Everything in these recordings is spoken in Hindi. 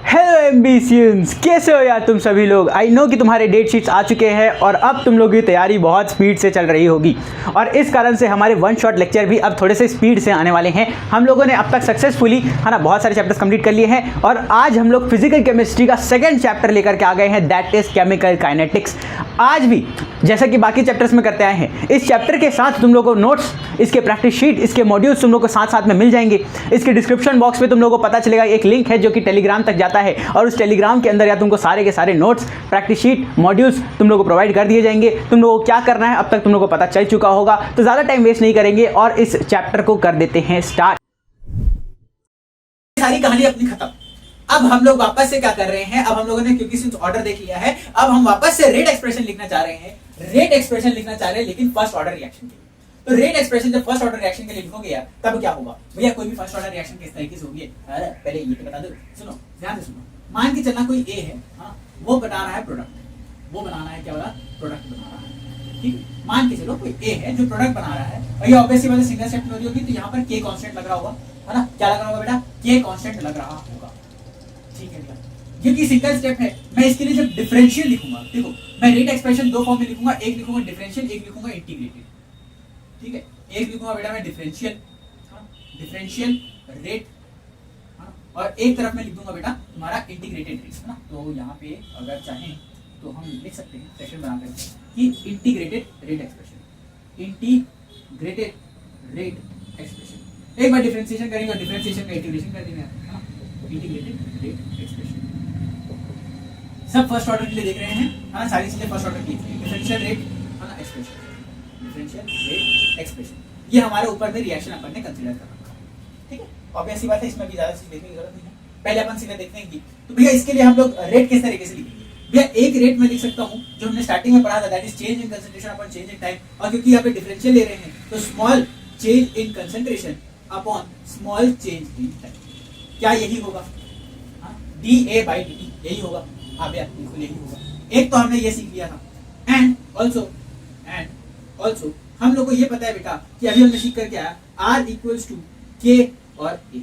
हेलो एम्बिशियंस, कैसे हो यार तुम सभी लोग। आई नो कि तुम्हारे डेट शीट्स आ चुके हैं और अब तुम लोगों की तैयारी बहुत स्पीड से चल रही होगी और इस कारण से हमारे वन शॉट लेक्चर भी अब थोड़े से स्पीड से आने वाले हैं। हम लोगों ने अब तक सक्सेसफुली बहुत सारे चैप्टर्स कंप्लीट कर लिए हैं और आज हम लोग फिजिकल केमिस्ट्री का सेकंड चैप्टर लेकर के आ गए हैं, दैट इज केमिकल काइनेटिक्स। आज भी जैसा कि बाकी चैप्टर्स में करते आए हैं, इस चैप्टर के साथ तुम लोगों को नोट्स, इसके प्रैक्टिस शीट, इसके मॉड्यूल्स तुम लोग को साथ साथ में मिल जाएंगे। इसके डिस्क्रिप्शन बॉक्स में तुम लोगों को पता चलेगा एक लिंक है जो कि टेलीग्राम तक जाता है और उस टेलीग्राम के अंदर या तुमको सारे के सारे नोट्स, प्रैक्टिस शीट, मॉड्यूल्स तुम लोगों को प्रोवाइड कर दिए जाएंगे। तुम लोगों को क्या करना है अब तक तुम लोगों को पता चल चुका होगा, तो ज़्यादा टाइम वेस्ट नहीं करेंगे और इस चैप्टर को कर देते हैं स्टार्ट। सारी कहानी अपनी खत्म। अब हम लोग वापस से क्या कर रहे हैं, अब हम लोगों ने क्योंकि सिंस ऑर्डर देख लिया है, अब हम वापस से रेट एक्सप्रेशन लिखना चाह रहे हैं। रेट एक्सप्रेशन लिखना चाह रहे हैं लेकिन फर्स्ट ऑर्डर रिएक्शन के लिए। तो रेट एक्सप्रेशन जब फर्स्ट ऑर्डर रिएक्शन के लिए लिखोगे यार, तब क्या होगा भैया, कोई भी फर्स्ट ऑर्डर रिएक्शन किस तरीके से होगी। अरे पहले ये तो बता दो, सुनो ध्यान से सुनो। मान के चलना कोई ए है, वो बना रहा है प्रोडक्ट, वो बनाना है क्या वाला प्रोडक्ट बना रहा है, ठीक है। मान के चलो कोई ए है जो प्रोडक्ट बना रहा है और ये ऑब्वियसली वाला सिंगल स्टेप में होगी, तो यहाँ पर के कांस्टेंट लग रहा होगा, है ना। क्या लग रहा होगा बेटा, के कांस्टेंट लग रहा होगा, ठीक है। क्योंकि सिंगल स्टेप है, मैं इसके लिए जब डिफरेंशियल लिखूंगा, देखो मैं रेट एक्सप्रेशन दो फॉर्म में लिखूंगा, एक लिखूंगा डिफरेंशियल, एक लिखूंगा इंटीग्रेटेड, ठीक है। एक लिखूंगा बेटा मैं डिफरेंशियल, डिफरेंशियल रेट, और एक तरफ में लिख दूंगा बेटा तुम्हारा इंटीग्रेटेड रेट, है ना। तो यहाँ पे अगर चाहें तो हम लिख सकते हैं सेक्शन बना करके कि integrated rate expression, integrated rate expression. एक बार डिफरेंशिएशन करेंगे और डिफरेंशिएशन का इंटीग्रेशन कर देंगे, है ना। इंटीग्रेटेड रेट एक्सप्रेशन सब फर्स्ट ऑर्डर के लिए देख रहे हैं, है ना। सारी चीजें फर्स्ट ऑर्डर की, डिफरेंशियल रेट, है ना, एक्सप्रेशन, डिफरेंशियल रेट एक्सप्रेशन। ये हमारे ऊपर में रिएक्शन अपन ने कंसीडर कर रखा है, ठीक है। ऑब्वियस सी बात है, इसमें भी ज्यादा चीज देखने की जरूरत नहीं है, पहले अपन सीधे देखते हैं कि तो भैया इसके लिए हम लोग रेट किस तरीके से लिखेंगे। भैया एक रेट में लिख सकता हूँ जो हमने स्टार्टिंग में पढ़ा था, that is change in concentration upon change in time. और क्योंकि यहाँ पे डिफरेंशियल ले रहे हैं तो small change in concentration upon small change in time, क्या यही होगा, D A by D T, यही होगा। हाँ भैया बिल्कुल यही होगा। एक तो हमने ये सीख लिया था, एंड ऑल्सो हम लोग को ये पता है बेटा कि अभी हमने सीख करके आया आर इक्वल्स टू के और ए,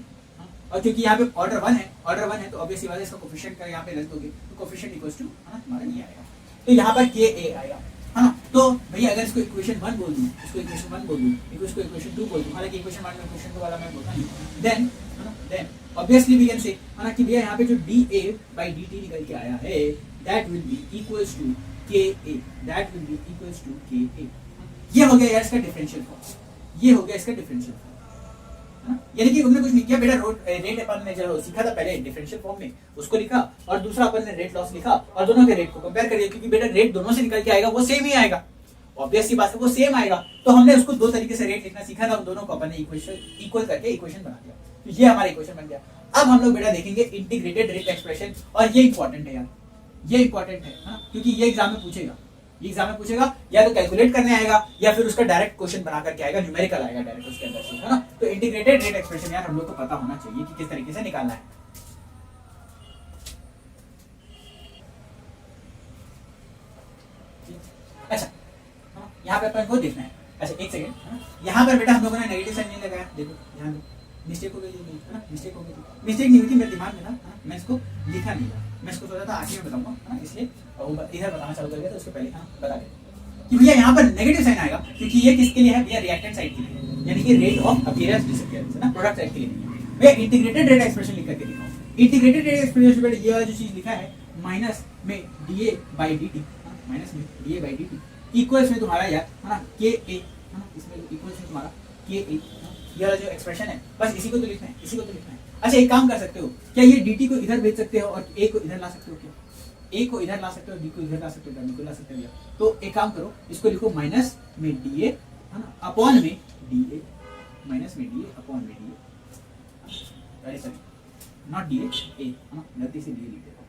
और क्योंकि यहाँ पे ऑर्डर वन है तो ऑब्वियसली बात है इसका कोफिशिएंट का यहाँ पे रख दोगे तो कोफिशिएंट इक्वल्स टू तुम्हारा ये आएगा, तो यहाँ पर के ए आएगा, है ना। तो भैया अगर इसको इक्वेशन 1 बोल दूं, इसको इक्वेशन 1 बोल दूं, इसको इक्वेशन 2 बोल दूं, हालांकि इक्वेशन 1 में इक्वेशन 2 वाला मैं बोलता नहीं, देन है ना, then obviously we can say, है ना, कि भैया यहाँ पे जो dA by dt निकल के आया है that will be equals to KA, that will be equals to KA। ये हो गया यार इसका डिफरेंशियल फॉर्म, ये हो गया इसका डिफरेंशियल फॉर्म, है ना। यानी कि हमने कुछ नहीं किया बेटा, रेट अपन ने जो सीखा था पहले डिफरेंशियल फॉर्म में उसको लिखा और दूसरा अपन ने रेट लॉस लिखा और दोनों के रेट को कंपेयर कर दिया, क्योंकि बेटा रेट दोनों से निकल के आएगा वो सेम ही आएगा, ऑब्वियस सी बात है वो सेम आएगा। तो हमने उसको दो तरीके से रेट लिखना सीखा था, दोनों को अपन ने इक्वल करके इक्वेशन बना दिया, तो ये हमारा इक्वेशन बन गया। अब हम लोग बेटा देखेंगे इंटीग्रेटेड रेट एक्सप्रेशन, और ये इंपॉर्टेंट है यार, ये इंपॉर्टेंट है ना, क्योंकि ये एग्जाम में पूछेगा, ये एग्जाम में पूछेगा या तो कैलकुलेट करने आएगा या फिर उसका डायरेक्ट क्वेश्चन बना करके आएगा, न्यूमेरिकल आएगा डायरेक्ट उसके अंदर से, है ना। तो इंटीग्रेटेड रेट एक्सप्रेशन यार हम लोग को पता होना चाहिए कि किस तरीके से निकालना है। अच्छा यहाँ पे अपन को देखना है, अच्छा एक सेकंड, यहाँ पर बेटा हम लोगों ने नेगेटिव साइन नहीं लगाया, देखो यहाँ पे मिस्टेक हो गई है ना, मिस्टेक हो गई, मिस्टेक नहीं हुई थी मेरे दिमाग में ना, मैं इसको लिखा नहीं था, मैं इसको सोचा था आखिर में बताऊंगा, है ना, इसलिए इधर बताना चालू कर दिया, तो उसके पहले बता दें कि भैया यहाँ पर नेगेटिव साइन आएगा, क्योंकि ये किसके लिए है भैया, रिएक्टेंट साइड के लिए, यानी कि रेट ऑफ अपीयरेंस डिसअपीयरेंस, है ना, प्रोडक्ट साइड के लिए नहीं है। भैया इंटीग्रेटेड रेट एक्सप्रेशन लिख करके लिखा हूँ, इंटीग्रेटेड रेट एक्सप्रेशन में ये वाला जो चीज लिखा है माइनस में DA by D T, minus में DA by D T equals में तुम्हारा यार, है ना, के ए, है ना, इसमें इक्वल्स में तुम्हारा के ए, ये वाला जो एक्सप्रेशन है बस इसी को तो लिखना है, इसी को तो लिखना है। अच्छा एक काम कर सकते हो, क्या ये dt को इधर भेज सकते हो और a को इधर ला सकते हो, क्या a को इधर ला सकते हो, b को इधर ला सकते हो, b को ला सकते हो, तो एक काम करो, इसको लिखो माइनस में da, है ना, अपॉन में da, माइनस में da अपॉन में da, अरे सॉरी नॉट da, a, है ना, गलती से da लिख देता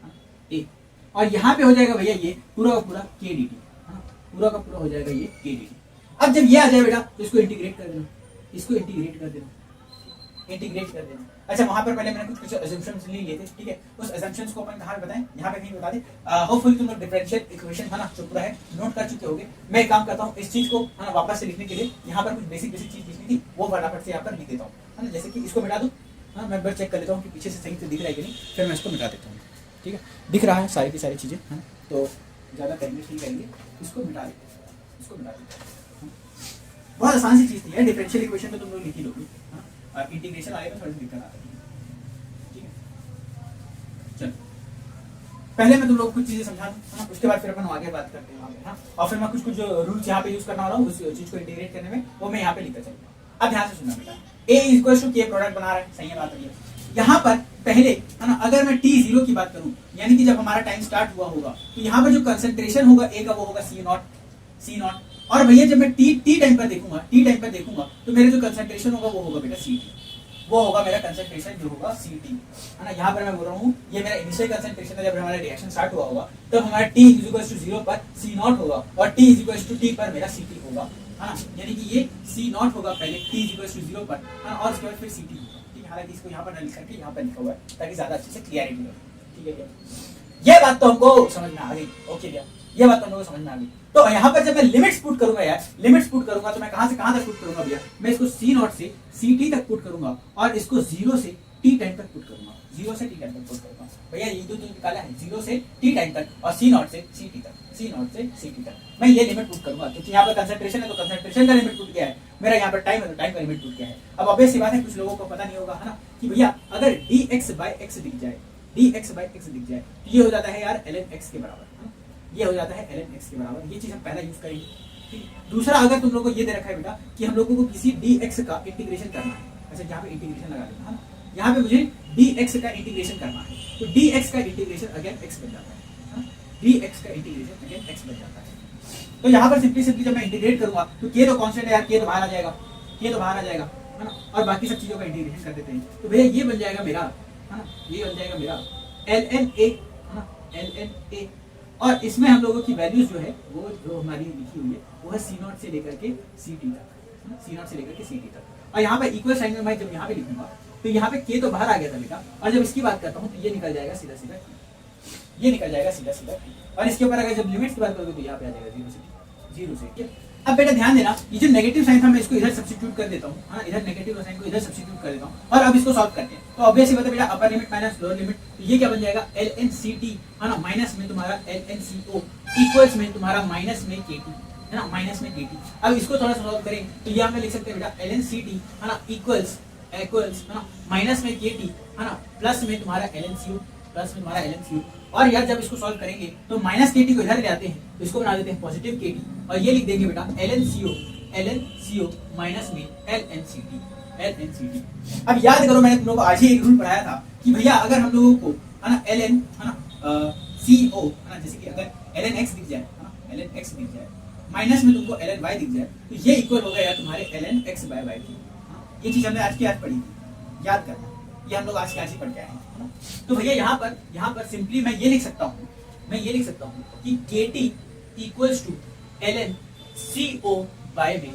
हूं, a, और यहाँ पे हो जाएगा भैया ये पूरा का पूरा k dt, है ना, पूरा का पूरा हो जाएगा ये k dt। अब जब ये आ जाए बेटा तो इसको इंटीग्रेट कर देना, इसको इंटीग्रेट कर देना, इंटीग्रेट कर देना। अच्छा वहां पर पहले मैंने कुछ अजम्पशंस ले लिए थे, ठीक है, उस अजम्पशंस को अपन कहां पे बताएं, यहां पे कहीं बता दें। होपफुली तुम लोग डिफरेंशियल इक्वेशन है ना जो पूरा है नोट कर चुके होगे। मैं एक काम करता हूं, इस चीज को है ना वापस से लिखने के लिए यहां पर कुछ बेसिक चीज लिखनी थी वो फटाफट से यहां पर लिख देता हूं, है ना। जैसे कि इसको मिटा दूं, हाँ मैं एक बार चेक कर लेता हूँ कि पीछे से सही से दिख रहा है कि नहीं, फिर मैं इसको मिटा देता हूँ। ठीक है, दिख रहा है सारी की सारी चीज़ें, हाँ तो ज़्यादा करेंगे नहीं करेंगे, इसको मिटा देते हैं, इसको मिटा देते हैं। बहुत आसान सी चीज़ थी यार, डिफरेंशियल इक्वेशन तो तुम लोग लिख ही लोगे, हाँ और इंटीग्रेशन वाले में थोड़ी सी दिक्कत आती है। ठीक है, चलो पहले मैं तुम लोग कुछ चीजें समझा दूं, है ना, उसके बाद फिर अपन आगे बात करते हैं वहाँ पे, हाँ और फिर मैं कुछ जो रूल्स यहाँ पे यूज करना वाला हूँ उस चीज को इंटीग्रेट करने में, वो मैं यहाँ पे लिखकर चलूंगा। अब ध्यान से सुनना बेटा, a इक्वल टू के प्रोडक्ट बना रहा है, सही है बात है। यहाँ पर पहले है ना, अगर मैं t जीरो की बात करूँ, यानी कि जब हमारा टाइम स्टार्ट हुआ होगा, तो यहाँ पर जो कंसंट्रेशन होगा a का वो होगा C नॉट, और भैया जब मैं t टाइम पर देखूंगा तो मेरे जो कंसंट्रेशन होगा वो होगा बेटा Ct, वो होगा मेरा कंसंट्रेशन जो होगा Ct, है ना। यहाँ पर मैं बोल रहा हूँ ये मेरा इनिशियल कंसंट्रेशन है, जब हमारा रिएक्शन स्टार्ट हुआ होगा तब हमारा t इक्वल्स टू 0 पर C नॉट होगा और t इक्वल्स टू t पर मेरा Ct होगा, है ना। यानी कि ये C नॉट होगा पहले t इक्वल्स टू 0 पर, है ना, और उसके बाद फिर Ct होगा। ठीक है, हालांकि इसको यहाँ पर न लिख करके यहाँ पर लिखा हुआ है ताकि ज्यादा अच्छे से क्लियरिटी हो। ठीक है क्या, ये बात तो हमको समझ में आ गई, ओके क्या, ये बात तो हम लोगों को समझ में आ गई। तो यहाँ पर जब मैं लिमिट्स पुट करूंगा यार, लिमिट्स पुट करूंगा तो मैं कहां से कहां तक पुट करूंगा भैया, मैं इसको C नॉट से Ct तक पुट करूंगा और इसको 0 से t टाइम तक पुट करूंगा, 0 से t टाइम तक पुट करूंगा। भैया ये जो तुमने निकाला है 0 से t टाइम तक और C नॉट से Ct तक, C नॉट से Ct तक मैं ये लिमिट पुट करूंगा, क्योंकि यहाँ पर कंसंट्रेशन है तो कंसंट्रेशन का लिमिट पुट किया है, मेरा यहाँ पर टाइम है तो टाइम का लिमिट पुट किया है। अब ऑब्वियस सी बात है, कुछ लोगों को पता नहीं होगा, है ना, कि भैया अगर dx/x दिख जाए, dx/x दिख जाए तो ये हो जाता है यार ln x के बराबर, है ना, ये हो जाता है ln x के बराबर। ये चीज हम पहला यूज करेंगे। दूसरा, अगर तुम लोग को ये दे रखा है बेटा कि हम लोगों को किसी dx का इंटीग्रेशन करना है, अच्छा यहाँ पे इंटीग्रेशन लगा देना है ना, यहाँ पे मुझे dx का इंटीग्रेशन करना है, तो dx का इंटीग्रेशन अगेन x बन जाता है, dx का इंटीग्रेशन अगेन x बन जाता है। तो यहाँ पर सिंपली जब मैं इंटीग्रेट करूंगा तो k तो कांस्टेंट है यार, k तो बाहर आ जाएगा, k तो बाहर आ जाएगा, है ना, और बाकी सब चीजों का इंटीग्रेशन कर देते हैं। तो भैया ये बन जाएगा मेरा, है ना, ये बन जाएगा मेरा ln a, है ना, ln a, और इसमें हम लोगों की वैल्यूज जो है वो जो हमारी लिखी हुई है वो है C नॉट से लेकर के Ct तक, C नॉट से लेकर के Ct तक। और यहाँ पे इक्वल साइन में मैं जब यहाँ पे लिखूंगा तो यहाँ पे k तो बाहर आ गया था बेटा, और जब इसकी बात करता हूँ तो ये निकल जाएगा सीधा सीधा, ये निकल जाएगा सीधा सीधा, और इसके ऊपर अगर जब लिमिट्स की बात करोगे तो यहाँ पे आ जाएगा 0 से t। अब बेटा ध्यान देना, ये जो नेगेटिव साइन था मैं इसको इधर सब्स्टिट्यूट कर देता हूँ, हाँ इधर नेगेटिव साइन को इधर सब्स्टिट्यूट कर देता हूँ, और अब इसको सॉल्व करते हैं। तो ऑब्वियसली बात है बेटा, upper limit minus lower limit, तो ये क्या बन जाएगा ln Ct, है ना, माइनस में तुम्हारा ln Co, इक्वल्स में तुम्हारा माइनस में Kt, है ना, माइनस में Kt। अब इसको थोड़ा सा सॉल्व करें तो ये हम लिख सकते हैं बेटा ln Ct, है ना, इक्वल्स है ना, माइनस में Kt, है ना, प्लस में तुम्हारा ln Co, प्लस में तुम्हारा ln Co। और यार जब इसको सॉल्व करेंगे तो माइनस Kt को इधर ले आते हैं तो इसको बना देते हैं पॉजिटिव Kt, और ये लिख देंगे बेटा ln Co माइनस में ln Ct। अब याद करो, मैंने तुम लोगों को आज ही एक रूल पढ़ाया था कि भैया अगर हम लोगों को, है ना, ln, है ना, Co, है ना, जैसे कि अगर ln x दिख जाए, है ना, ln x दिख जाए, माइनस में तुमको ln y दिख जाए, तो ये इक्वल हो गया यार तुम्हारे ln x/y की। ये चीज हमने आज की आज पढ़ी थी, याद करना, ये हम लोग आज की आज ही पढ़ के आए हैं। तो भैया यहाँ पर सिंपली मैं ये लिख सकता हूँ, कि Kt equals to ln Co by में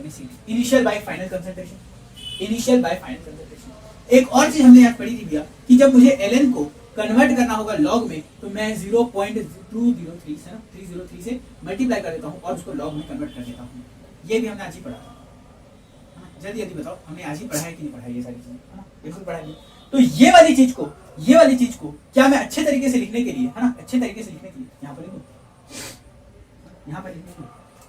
Ct, initial by final concentration, एक और चीज हमने यहाँ पढ़ी थी भैया कि जब मुझे ln को कन्वर्ट करना होगा लॉग में तो मैं 0.203 से ना 303 से मल्टीप्लाई कर देता हूँ और उसको लॉग में कन्वर्ट कर देता हूँ। ये भी हमने आज ही पढ़ा था, जल्दी बताओ हमने आज ही पढ़ा है कि नहीं पढ़ा है, ये सारी चीजें, है ना, बिल्कुल पढ़ा है। तो ये वाली चीज को क्या मैं अच्छे तरीके से लिखने के लिए, है ना, अच्छे तरीके से लिखने के लिए यहाँ पर लिखूं,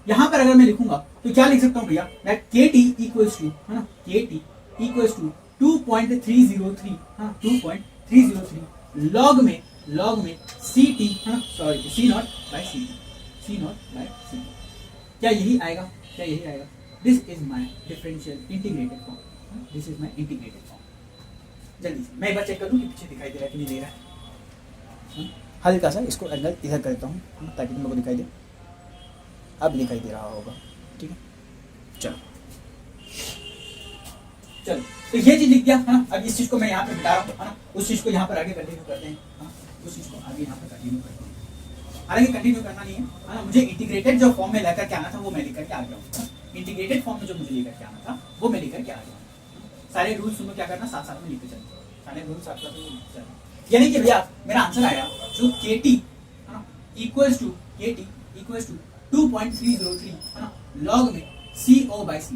यहाँ पर अगर मैं लिखूंगा तो क्या लिख सकता हूँ भैया, मैं Kt इक्वल्स टू, है ना, Kt इक्वल्स टू 2.303, हाँ 2.303 लॉग में Ct, है ना, sorry C not by Ct, क्या यही आएगा, this is my differential integrated form, this is my integrated form. जल्दी से मैं एक बार चेक कर लूं कि पीछे दिखाई दे रहा है कि नहीं दे रहा है। हल्का सा इसको एंगल इधर करता हूँ ताकि तुम लोगों को दिखाई दे, अब दिखाई दे रहा होगा, ठीक है। चलो तो ये चीज लिख दिया, है ना। अब इस चीज को मैं यहाँ पे मिटा रहा हूँ, है ना, उस चीज को यहाँ पर आगे कंटिन्यू करते हैं, उस चीज को आगे यहाँ पर कंटिन्यू करते हैं। हालांकि कंटिन्यू करना नहीं है, ना, मुझे इंटीग्रेटेड जो फॉर्म में लेकर के आना था वो मैं लेकर के आ गया हूँ, इंटीग्रेटेड फॉर्म में जो मुझे लेकर के आना था वो मैं लेकर के आ गया। सारे रूल्स तुमको क्या करना, साथ साथ में लिखते चलते, सारे रूल्स साथ साथ में लिखते चलते। यानी कि भैया मेरा आंसर आया जो Kt, है ना, इक्वल्स टू 2.303, है ना, लॉग में Co by Ct,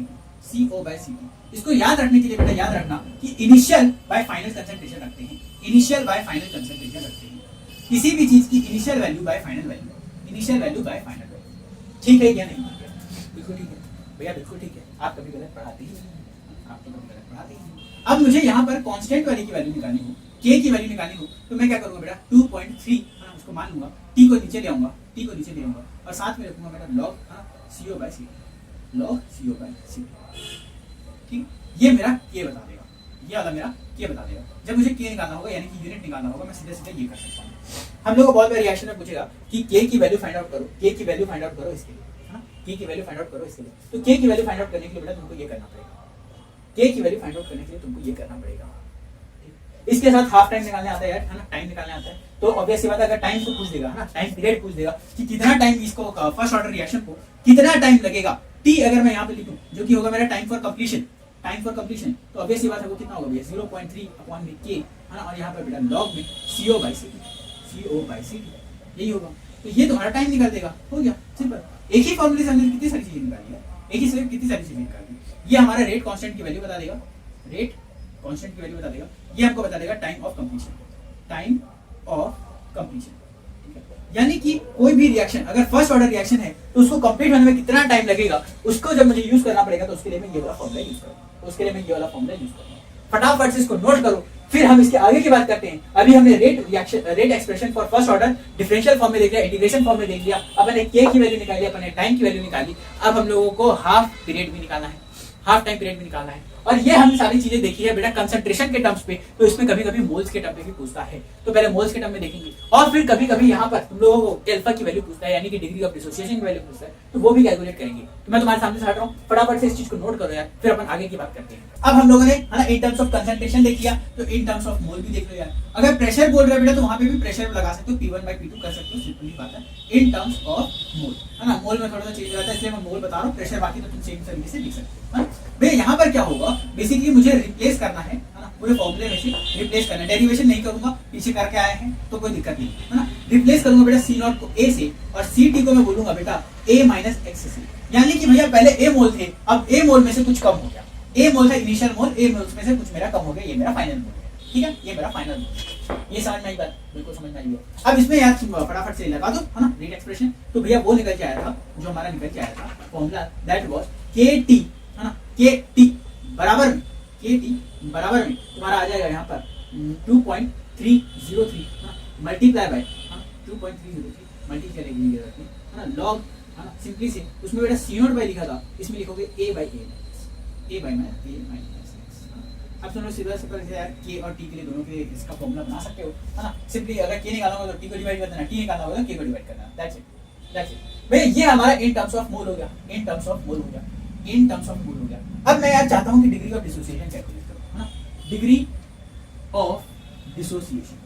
CO by CT। इसको याद रखने के लिए बेटा याद रखना कि इनिशियल बाय फाइनल कंसंट्रेशन रखते हैं, इनिशियल बाय फाइनल कंसंट्रेशन रखते हैं, किसी भी चीज की initial value by final value, initial value by final value. ठीक है या नहीं? बिल्कुल ठीक है भैया, बिल्कुल ठीक है। आप कभी गलत पढ़ाते ही नहीं, आप तो कभी गलत पढ़ाते ही नहीं। अब मुझे यहाँ पर कांस्टेंट वाले की वैल्यू निकालनी हो, k की वैल्यू निकालनी हो, तो मैं क्या करूँगा बेटा 2.3 उसको मान लूंगा, t को नीचे ले आऊंगा, t को नीचे ले आऊंगा और साथ में रखूंगा बेटा log CO by CT, log CO by CT। ठीक, ये मेरा k बता देगा, ये वाला मेरा k बता देगा। जब मुझे k निकालना होगा यानी कि यूनिट निकालना होगा, मैं सीधे सीधे ये कर सकता हूँ। हम लोग को बहुत बार रिएक्शन में पूछेगा कि k की वैल्यू फाइंड आउट करो, k की वैल्यू फाइंड आउट करो इसके लिए, है ना, k की वैल्यू फाइंड आउट करो इसके लिए। तो k की वैल्यू फाइंड आउट करने के लिए बेटा तुमको ये करना पड़ेगा, k की वैल्यू फाइंड आउट करने के लिए तुमको ये करना पड़ेगा। इसके साथ हाफ टाइम निकालने आता है यार, है ना, टाइम निकालने आता है। तो ऑब्वियस सी बात है, अगर टाइम को पूछ देगा, है ना, टाइम पीरियड पूछ देगा कि कितना टाइम इसको फर्स्ट ऑर्डर रिएक्शन को कितना टाइम लगेगा, t अगर मैं यहाँ पे लिखूं जो कि होगा मेरा time for completion, time for completion, तो ऑब्वियस सी बात है वो कितना होगा भैया 0.3 अपॉन में k, है ना, और यहाँ पर बेटा log में CO by CT, यही होगा। तो ये तुम्हारा टाइम निकाल देगा, हो गया सिंपल। एक ही फॉर्मूले से हमने कितनी सारी चीजें निकाली है, एक ही से कितनी सारी चीजें निकाली। ये हमारा रेट कांस्टेंट की वैल्यू बता देगा, रेट कांस्टेंट की वैल्यू बता देगा, ये हमको बता देगा time of completion, time of completion. ठीक है, यानी कि कोई भी रिएक्शन अगर फर्स्ट ऑर्डर रिएक्शन है तो उसको कंप्लीट होने में कितना टाइम लगेगा, उसको जब मुझे यूज करना पड़ेगा तो उसके लिए मैं ये वाला फॉर्मूला यूज करूंगा, उसके लिए मैं ये वाला फॉर्मूला यूज करूंगा। फटाफट से इसको नोट करो, फिर हम इसके आगे की बात करते हैं। अभी हमने rate reaction, rate expression for first order differential form में देख लिया, इंटीग्रेशन फॉर्म में देख लिया, अपन ने k की वैल्यू निकाली, अपन ने टाइम की वैल्यू निकाली। अब हम लोगों को हाफ पीरियड भी निकालना है, हाफ टाइम पीरियड भी निकालना है। और ये हमने सारी चीजें देखी है बेटा कंसंट्रेशन के टर्म्स पे, तो इसमें कभी कभी मोल्स के टर्म पे भी पूछता है, तो पहले मोल्स के टर्म में देखेंगे। और फिर कभी कभी यहाँ पर तुम लोगों को अल्फा की वैल्यू पूछता है, यानी कि डिग्री ऑफ डिसोसिएशन की वैल्यू पूछता है, तो वो भी कैलकुलेट करेंगे। तो मैं तुम्हारे सामने से हट रहा हूँ, फटाफट से इस चीज को नोट करो यार, फिर अपन आगे की बात करते हैं। अब हम लोगों ने, है ना, इन टर्म्स ऑफ कंसंट्रेशन देख लिया, तो इन टर्म्स ऑफ मोल भी देख लो यार। अगर प्रेशर बोल रहे बेटा तो वहां पे भी प्रेशर लगा सकते हो, P1 by P2 कर सकते हो, सिंपली बात है। इन टर्म्स ऑफ मोल, है ना, मोल में थोड़ा सा चेंज रहता है इसलिए मैं मोल बता रहा हूँ, प्रेशर बाकी तो तुम सेम तरीके से लिख सकते हो। भैया यहाँ पर क्या होगा, बेसिकली मुझे रिप्लेस करना है ना, पूरे फॉर्मूले में से रिप्लेस करना है, डेरिवेशन नहीं करूंगा, पीछे करके आए हैं तो कोई दिक्कत नहीं, है ना। रिप्लेस करूंगा बेटा C0 को A से और CT को मैं बोलूंगा बेटा A माइनस x से, यानी कि भैया पहले A मोल थे, अब A मोल में से कुछ कम हो गया, A मोल था इनिशियल मोल, A मोल में से कुछ मेरा कम हो गया, ये मेरा फाइनल मोल है। ठीक है, ये मेरा फाइनल मोल, ये समझ में आई बात, बिल्कुल समझ में आई है। अब इसमें यार फटाफट से लगा दो, है ना, रेट एक्सप्रेशन। तो भैया वो निकल के आया था, जो हमारा निकल के आया था फॉर्मूला, दैट वाज KT, है ना, KT बराबर में, KT बराबर में तुम्हारा आ जाएगा यहाँ पर 2.303 मल्टीप्लाई बाय 2.303 मल्टीप्लाई करेंगे जरूरत नहीं, है ना, लॉग, है ना, सिंपली से उसमें बेटा C0 बाय लिखा था, इसमें लिखोगे A बाय माइनस x। अब सुनो सीधा से यार k और t के लिए दोनों के लिए इसका फॉर्मूला बना सकते हो, है ना। सिंपली अगर k निकालना होगा तो t को डिवाइड कर देना, t निकालना होगा तो k को डिवाइड करना, दैट्स इट। भैया ये हमारा इन टर्म्स ऑफ मोल हो गया, इन टर्म्स ऑफ मोल हो गया, इन टर्म्स ऑफ मोल हो गया। अब मैं यार चाहता हूं कि डिग्री ऑफ डिसोसिएशन कैलकुलेट करो, है ना, डिग्री ऑफ डिसोसिएशन,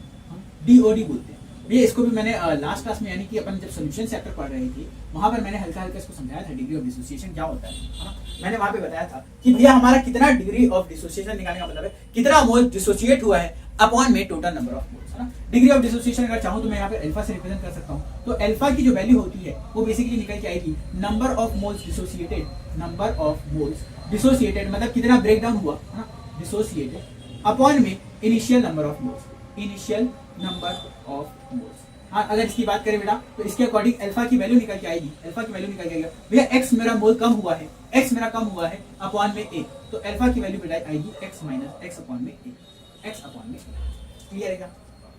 DOD बोलते हैं भैया इसको भी। मैंने लास्ट क्लास में यानी कि अपन जब सॉल्यूशन चैप्टर पढ़ रहे थे वहां पर मैंने हल्का हल्का इसको समझाया था, डिग्री ऑफ डिसोसिएशन क्या होता है ना। मैंने वहां पे बताया था कि भैया हमारा कितना डिग्री ऑफ डिसोसिएशन निकालने का मतलब है कितना मोल डिसोसिएट हुआ है अपॉन में टोटल नंबर ऑफ मोल्स, है ना। डिग्री ऑफ डिसोसिएशन अगर चाहूं तो मैं यहाँ पे अल्फा से रिप्रेजेंट कर सकता हूँ, तो अल्फा की जो वैल्यू होती है वो बेसिकली निकल के आएगी number of moles dissociated, number of moles dissociated मतलब कितना ब्रेक डाउन हुआ, है ना, डिसोसिएटेड अपॉन में initial number of moles, initial number of moles. हाँ, अगर इसकी बात करें बेटा तो इसके अकॉर्डिंग अल्फा की वैल्यू निकल के आएगी, अल्फा की वैल्यू निकल के आएगा भैया x मेरा मोल कम हुआ है, x मेरा कम हुआ है अपॉन में a, तो अल्फा की वैल्यू बेटा आएगी x माइनस x अपॉन में a, x अपॉन में a। क्लियर है क्या?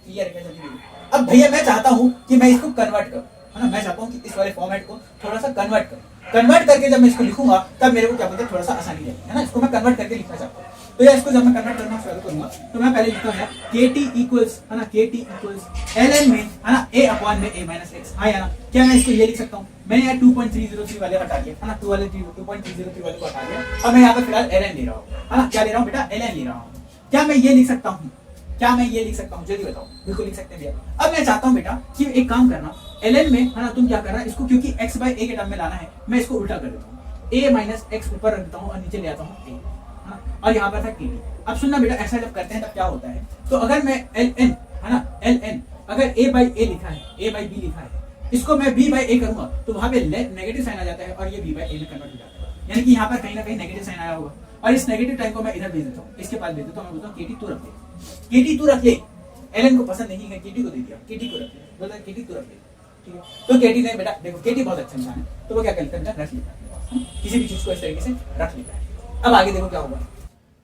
क्लियर है क्या? चलिए अब भैया मैं चाहता हूँ कि मैं इसको कन्वर्ट करूँ, है ना, मैं चाहता हूँ कि इस वाले फॉर्मेट को थोड़ा सा कन्वर्ट करूँ, कन्वर्ट करके जब मैं इसको लिखूंगा तब मेरे को क्या बोलते हैं थोड़ा सा आसानी रहेगी, है ना। इसको मैं कन्वर्ट करके लिखना चाहता हूँ, तो यार इसको जब मैं कन्वर्ट करना शुरू करूंगा तो मैं पहले लिखता हूँ KT इक्वल्स, है ना, KT इक्वल्स ln में, है ना, a अपॉन में a माइनस x। हाँ यार, क्या मैं इसको ये लिख सकता हूँ? मैंने यार 2.303 वाले हटा दिया, है ना, 2.303 वाले को हटा दिया, अब मैं यहाँ पे फिलहाल ln ले रहा हूँ, है ना, क्या ले रहा हूँ बेटा? ln ले रहा हूँ। क्या मैं ये लिख सकता हूँ? क्या मैं ये लिख सकता हूँ? जल्दी बताओ। बिल्कुल लिख सकते हैं भैया। अब मैं चाहता हूँ बेटा कि एक काम करना, ln में, है ना, तुम क्या करना, इसको क्योंकि x बाय a के टर्म में लाना है, मैं इसको उल्टा कर देता हूँ, a माइनस x ऊपर रखता हूँ और नीचे ले आता हूँ a, और यहाँ पर था KT। अब सुनना बेटा, ऐसा जब करते हैं तब क्या होता है, तो अगर मैं ln, है ना, ln अगर a बाई a लिखा है, a बाई b लिखा है, इसको मैं b बाई a करूंगा तो वहां पे नेगेटिव साइन आ जाता है और ये b बाई a में कन्वर्ट हो जाता है। यानी कि यहाँ पर कहीं ना कहीं नेगेटिव साइन आया होगा, और इस नेगेटिव टाइम को मैं इधर भेज देता हूँ, इसके पास भेज देता हूँ, मैं बोलता हूँ केटी तू रख ले, केटी तू रख ले। एलन को पसंद नहीं है, केटी को दे दिया, केटी को रख ले, बोलता है केटी तू रख ले, ठीक है। तो केटी ने बेटा देखो केटी बहुत अच्छा इंसान है, तो वो क्या करता है बेटा रख लेता है, किसी भी चीज को इस तरीके से रख लेता है। अब आगे देखो क्या होगा,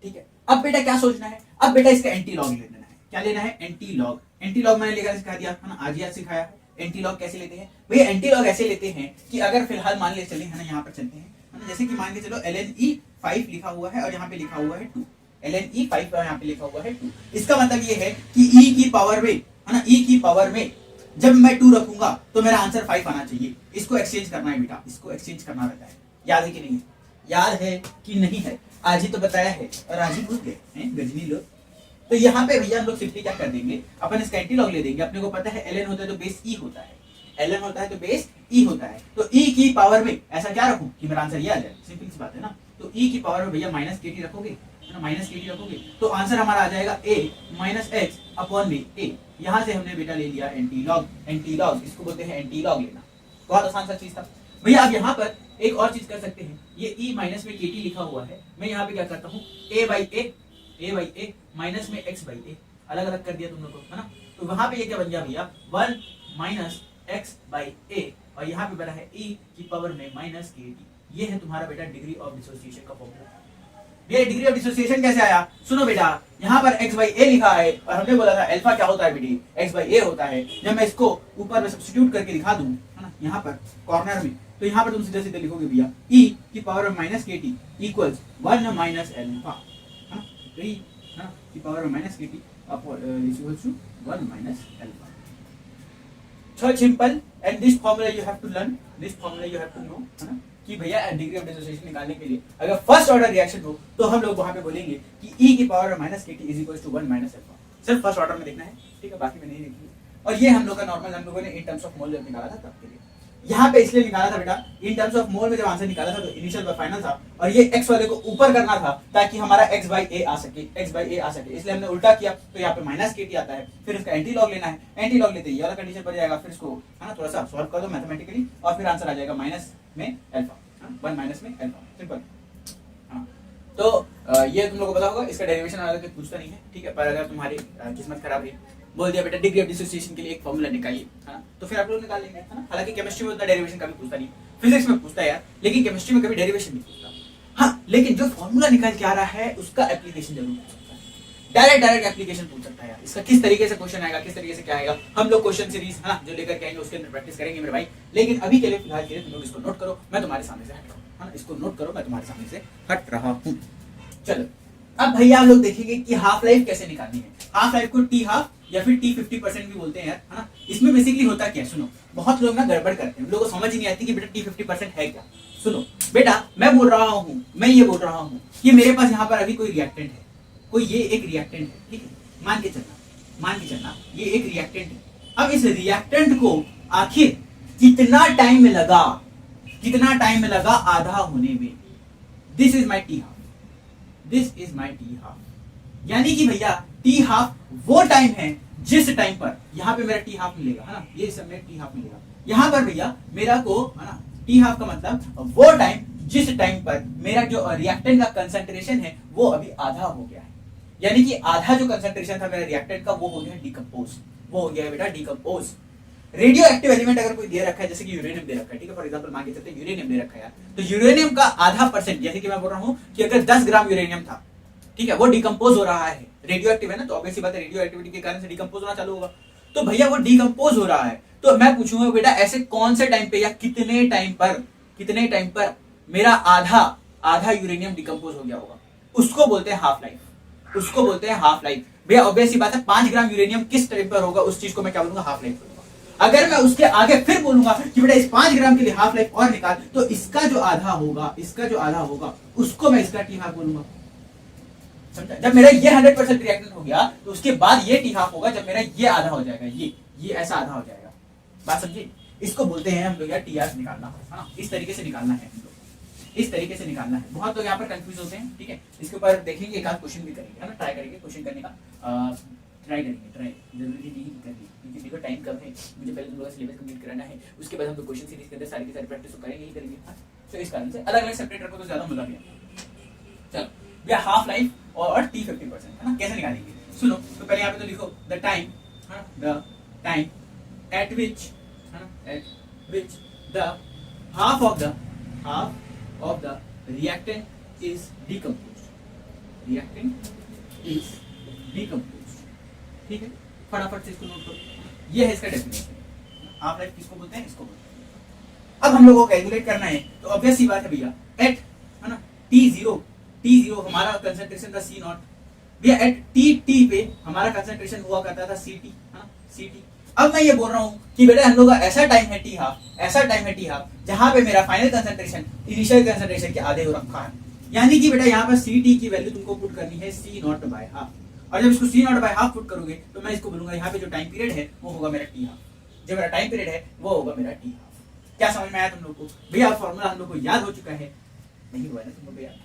ठीक है। अब बेटा क्या सोचना है, अब बेटा इसका एंटी लॉग ले लेना है। क्या लेना है, एंटी लॉग। एंटी लॉग मैंने लेकर सिखा दिया है ना, आज ही आज सिखाया। एंटी लॉग कैसे लेते हैं भैया, एंटी लॉग ऐसे लेते हैं कि अगर फिलहाल मान ले चले है ना, यहाँ पर चलते हैं है ना, जैसे कि मान के चलो ln e 5 लिखा हुआ है और यहाँ पे लिखा हुआ है 2, ln e 5 और यहाँ पे लिखा हुआ है 2। इसका मतलब ये है कि e की पावर में है ना, e की पावर में जब मैं 2 रखूंगा तो मेरा आंसर 5 आना चाहिए। इसको एक्सचेंज करना है बेटा, इसको एक्सचेंज करना रहता है। याद है कि नहीं है, याद है कि नहीं है, आज ही तो बताया है और आज ही भूल गए हैं गजनी लोग। तो यहाँ पे भैया हम लोग सिंपली क्या कर देंगे, अपन इसका एंटी लॉग ले देंगे। अपने को पता है ln होता है तो बेस e होता है, ln होता है तो बेस e होता है, तो e की पावर में ऐसा क्या रखूं कि मेरा आंसर ये आ जाए, सिंपल सी बात है ना। तो e की पावर में भैया माइनस kt रखोगे है ना, माइनस kt रखोगे तो आंसर हमारा आ जाएगा a minus x upon b a। यहाँ से हमने बेटा ले लिया एंटी लॉग, एंटी लॉग इसको बोलते हैं एंटी लॉग लेना। बहुत आसान सा चीज था भैया। आप यहाँ पर एक और चीज कर सकते हैं, ये e माइनस में kt लिखा हुआ है, मैं यहाँ पे क्या करता हूँ a बाई a माइनस में x बाई a, अलग अलग कर दिया तुम लोग को है ना। तो वहां पे ये क्या बन गया भैया 1 माइनस x बाई a, और यहाँ पे बना है e की पावर में माइनस kt। ये है तुम्हारा बेटा डिग्री ऑफ डिसोसिएशन का फॉर्मूला। ये डिग्री ऑफ डिसोसिएशन कैसे आया, सुनो बेटा, यहाँ पर x बाई a लिखा है और हमने बोला था अल्फा क्या होता है बेटी, x बाई a होता है। जब मैं इसको ऊपर में सब्स्टिट्यूट करके दिखा दूं है ना, यहाँ पर कॉर्नर में, तो यहाँ पर तुम सीधे सीधे लिखोगे भैया e की पावर में minus kt equals 1 minus alpha है ना, तो e है ना की पावर में minus kt equals to 1 minus alpha. So simple, and this formula you have to learn, this formula you have to know है ना, कि भैया डिग्री ऑफ डिसोसिएशन निकालने के लिए अगर फर्स्ट ऑर्डर रिएक्शन हो तो हम लोग वहां पे बोलेंगे कि e की power minus kt is equal to 1 minus alpha. सिर्फ फर्स्ट ऑर्डर में देखना है, ठीक है, बाकी में नहीं देखनी। और ये हम लोग का नॉर्मल हम लोगों ने इन टर्म्स ऑफ मोल जब निकाला था तब के लिए, यहाँ पे इसलिए निकाला था बेटा, इन टर्म्स ऑफ मोल में जब आंसर निकाला था तो इनिशियल व फाइनल था, और ये x वाले को ऊपर करना था ताकि हमारा x बाई a आ सके, x बाई a आ सके, इसलिए हमने उल्टा किया। तो यहाँ पे माइनस kt आता है, फिर इसका एंटी लॉग लेना है, एंटी लॉग लेते ही ये वाला कंडीशन बन जाएगा, फिर इसको है ना थोड़ा सा सॉल्व कर दो मैथमेटिकली और फिर आंसर आ जाएगा माइनस में अल्फा, 1 माइनस में अल्फा, सिंपल। तो ये तुम लोगों को पता होगा, इसका डेरिवेशन आगे कुछ पूछता नहीं है, ठीक है। पर अगर तुम्हारी किस्मत खराब है, बोल दिया बेटा डिग्री ऑफ डिसोसिएशन के लिए एक फॉर्मूला निकालिए, है ना, तो फिर आप लोग निकाल लेंगे, है ना। हालांकि केमिस्ट्री में उतना डेरिवेशन कभी पूछता नहीं, फिजिक्स में पूछता है यार, लेकिन केमिस्ट्री में कभी डेरिवेशन नहीं पूछता। हाँ, लेकिन जो फॉर्मूला निकाल के आ रहा है उसका एप्लीकेशन जरूर पूछ सकता है, डायरेक्ट एप्लीकेशन पूछ सकता है यार, इसका किस तरीके से क्वेश्चन आएगा, किस तरीके से क्या आएगा, हम लोग क्वेश्चन सीरीज है ना जो लेकर के आएंगे उसके अंदर प्रैक्टिस करेंगे मेरे भाई। लेकिन अभी के लिए फिलहाल के लिए तुम लोग इसको नोट करो, मैं तुम्हारे सामने से हट रहा हूँ, है ना, इसको नोट करो, मैं तुम्हारे सामने से हट रहा हूँ। चलो अब भैया हम लोग देखेंगे कि हाफ लाइफ कैसे निकालनी है। हाफ लाइफ को टी हाफ या फिर टी 50% भी बोलते हैं यार, है ना। इसमें बेसिकली होता क्या है, सुनो, बहुत लोग ना गड़बड़ करते हैं, लोगों को समझ ही नहीं आती कि बेटा टी 50% है क्या। सुनो बेटा, मैं बोल रहा हूँ, मैं ये बोल रहा हूँ कि मेरे पास यहाँ पर अभी कोई रिएक्टेंट है, कोई ये एक रिएक्टेंट है, ठीक है, मान के चलना ये एक रिएक्टेंट है। अब इस रिएक्टेंट को आखिर कितना टाइम लगा आधा होने में, this is my T half, this is my T half. यानी कि भैया टी हाफ वो टाइम है जिस टाइम पर यहाँ पे मेरा टी हाफ मिलेगा, है ना, ये सब में टी हाफ मिलेगा। यहाँ पर भैया मेरा को है ना टी हाफ का मतलब वो टाइम जिस टाइम पर मेरा जो रिएक्टेंट का कंसंट्रेशन है वो अभी आधा हो गया है। यानी कि आधा जो कंसंट्रेशन था मेरा रिएक्टेंट का वो हो गया डिकम्पोज, वो हो गया बेटा डिकम्पोज। रेडियो एक्टिव एलिमेंट अगर कोई दे रखा है, जैसे कि यूरेनियम दे रखा है, ठीक है, फॉर एग्जांपल मान के चलते हैं यूरेनियम दे रखा है, तो यूरेनियम का आधा %, जैसे कि मैं बोल रहा हूँ कि अगर 10 ग्राम यूरेनियम था, ठीक है, वो डिकम्पोज हो रहा है, रेडियो एक्टिव है ना, तो ऑब्वियस बात है रेडियो एक्टिविटी के कारण से डिकम्पोज होना चालू होगा। तो भैया वो डिकम्पोज हो रहा है, तो मैं पूछूंगा बेटा ऐसे कौन से टाइम पे या कितने टाइम पर मेरा आधा यूरेनियम डिकम्पोज हो गया होगा, उसको बोलते हैं हाफ लाइफ, उसको बोलते हैं हाफ लाइफ। भैया ऑब्वियस सी बात है 5 ग्राम यूरेनियम किस टाइम पर होगा, उस चीज को मैं क्या बोलूंगा, हाफ लाइफ बोलूंगा। अगर मैं उसके आगे फिर बोलूंगा कि बेटा इस 5 ग्राम के लिए हाफ लाइफ और निकाल, तो इसका जो आधा होगा उसको मैं इसका टी हाफ बोलूंगा। समझा? जब मेरा ये 100% रिएक्टेंट हो गया तो उसके बाद ये टी हाफ होगा, जब मेरा ये आधा हो जाएगा, ये ऐसा आधा हो जाएगा। बात समझिए, इसको बोलते हैं हम लोग यार टी हाफ निकालना, है ना, इस तरीके से निकालना है हम लोग, इस तरीके से निकालना है। बहुत लोग यहाँ पर कंफ्यूज होते हैं, ठीक है, इसके ऊपर देखेंगे, एक आध क्वेश्चन भी करेंगे, है ना, ट्राई करेंगे क्वेश्चन करने का, ट्राई जरूरी नहीं करनी, क्योंकि देखो टाइम कम है, मुझे पहले तुम लोग का सिलेबस कंप्लीट कराना है, उसके बाद हम लोग क्वेश्चन सीरीज के अंदर सारी की सारी प्रैक्टिस तो करेंगे ही करेंगे। तो इस कारण से अलग अलग सेपरेट रखो तो ज्यादा मजा भी आता। चलो भैया हाफ लाइफ और टी 50% है ना, कैसे निकालेंगे सुनो। तो पहले यहाँ पे तो लिखो the time eight which the half of the reactant is decomposed, ठीक है। फटाफट से इसको नोट करो, ये है इसका डेफिनेशन। हाफ लाइफ किसको बोलते हैं, इसको बोलते हैं। अब हम लोगों को कैलकुलेट करना है, तो ऑब्वियस सी बात है भैया, एट है ना T0 हमारा कंसंट्रेशन था C0 भैया, एट T पे हमारा कंसंट्रेशन हुआ करता था CT, है ना CT। अब मैं ये बोल रहा हूँ कि बेटा हम लोग का ऐसा टाइम है T हाफ जहां पे मेरा फाइनल कंसंट्रेशन इनिशियल कंसंट्रेशन के आधे हो रखा है, यानी कि बेटा यहाँ पर CT की वैल्यू तुमको पुट करनी है C0 बाय हाफ। और जब इसको C0 बाय हाफ पुट करोगे तो मैं इसको बोलूंगा यहाँ पे जो टाइम पीरियड है वो होगा मेरा T हाफ, जो मेरा टाइम पीरियड है वो होगा मेरा T हाफ। क्या समझ में आया तुम लोग को भैया? फॉर्मूला हम लोग को याद हो चुका है, नहीं हुआ ना तुम लोग याद?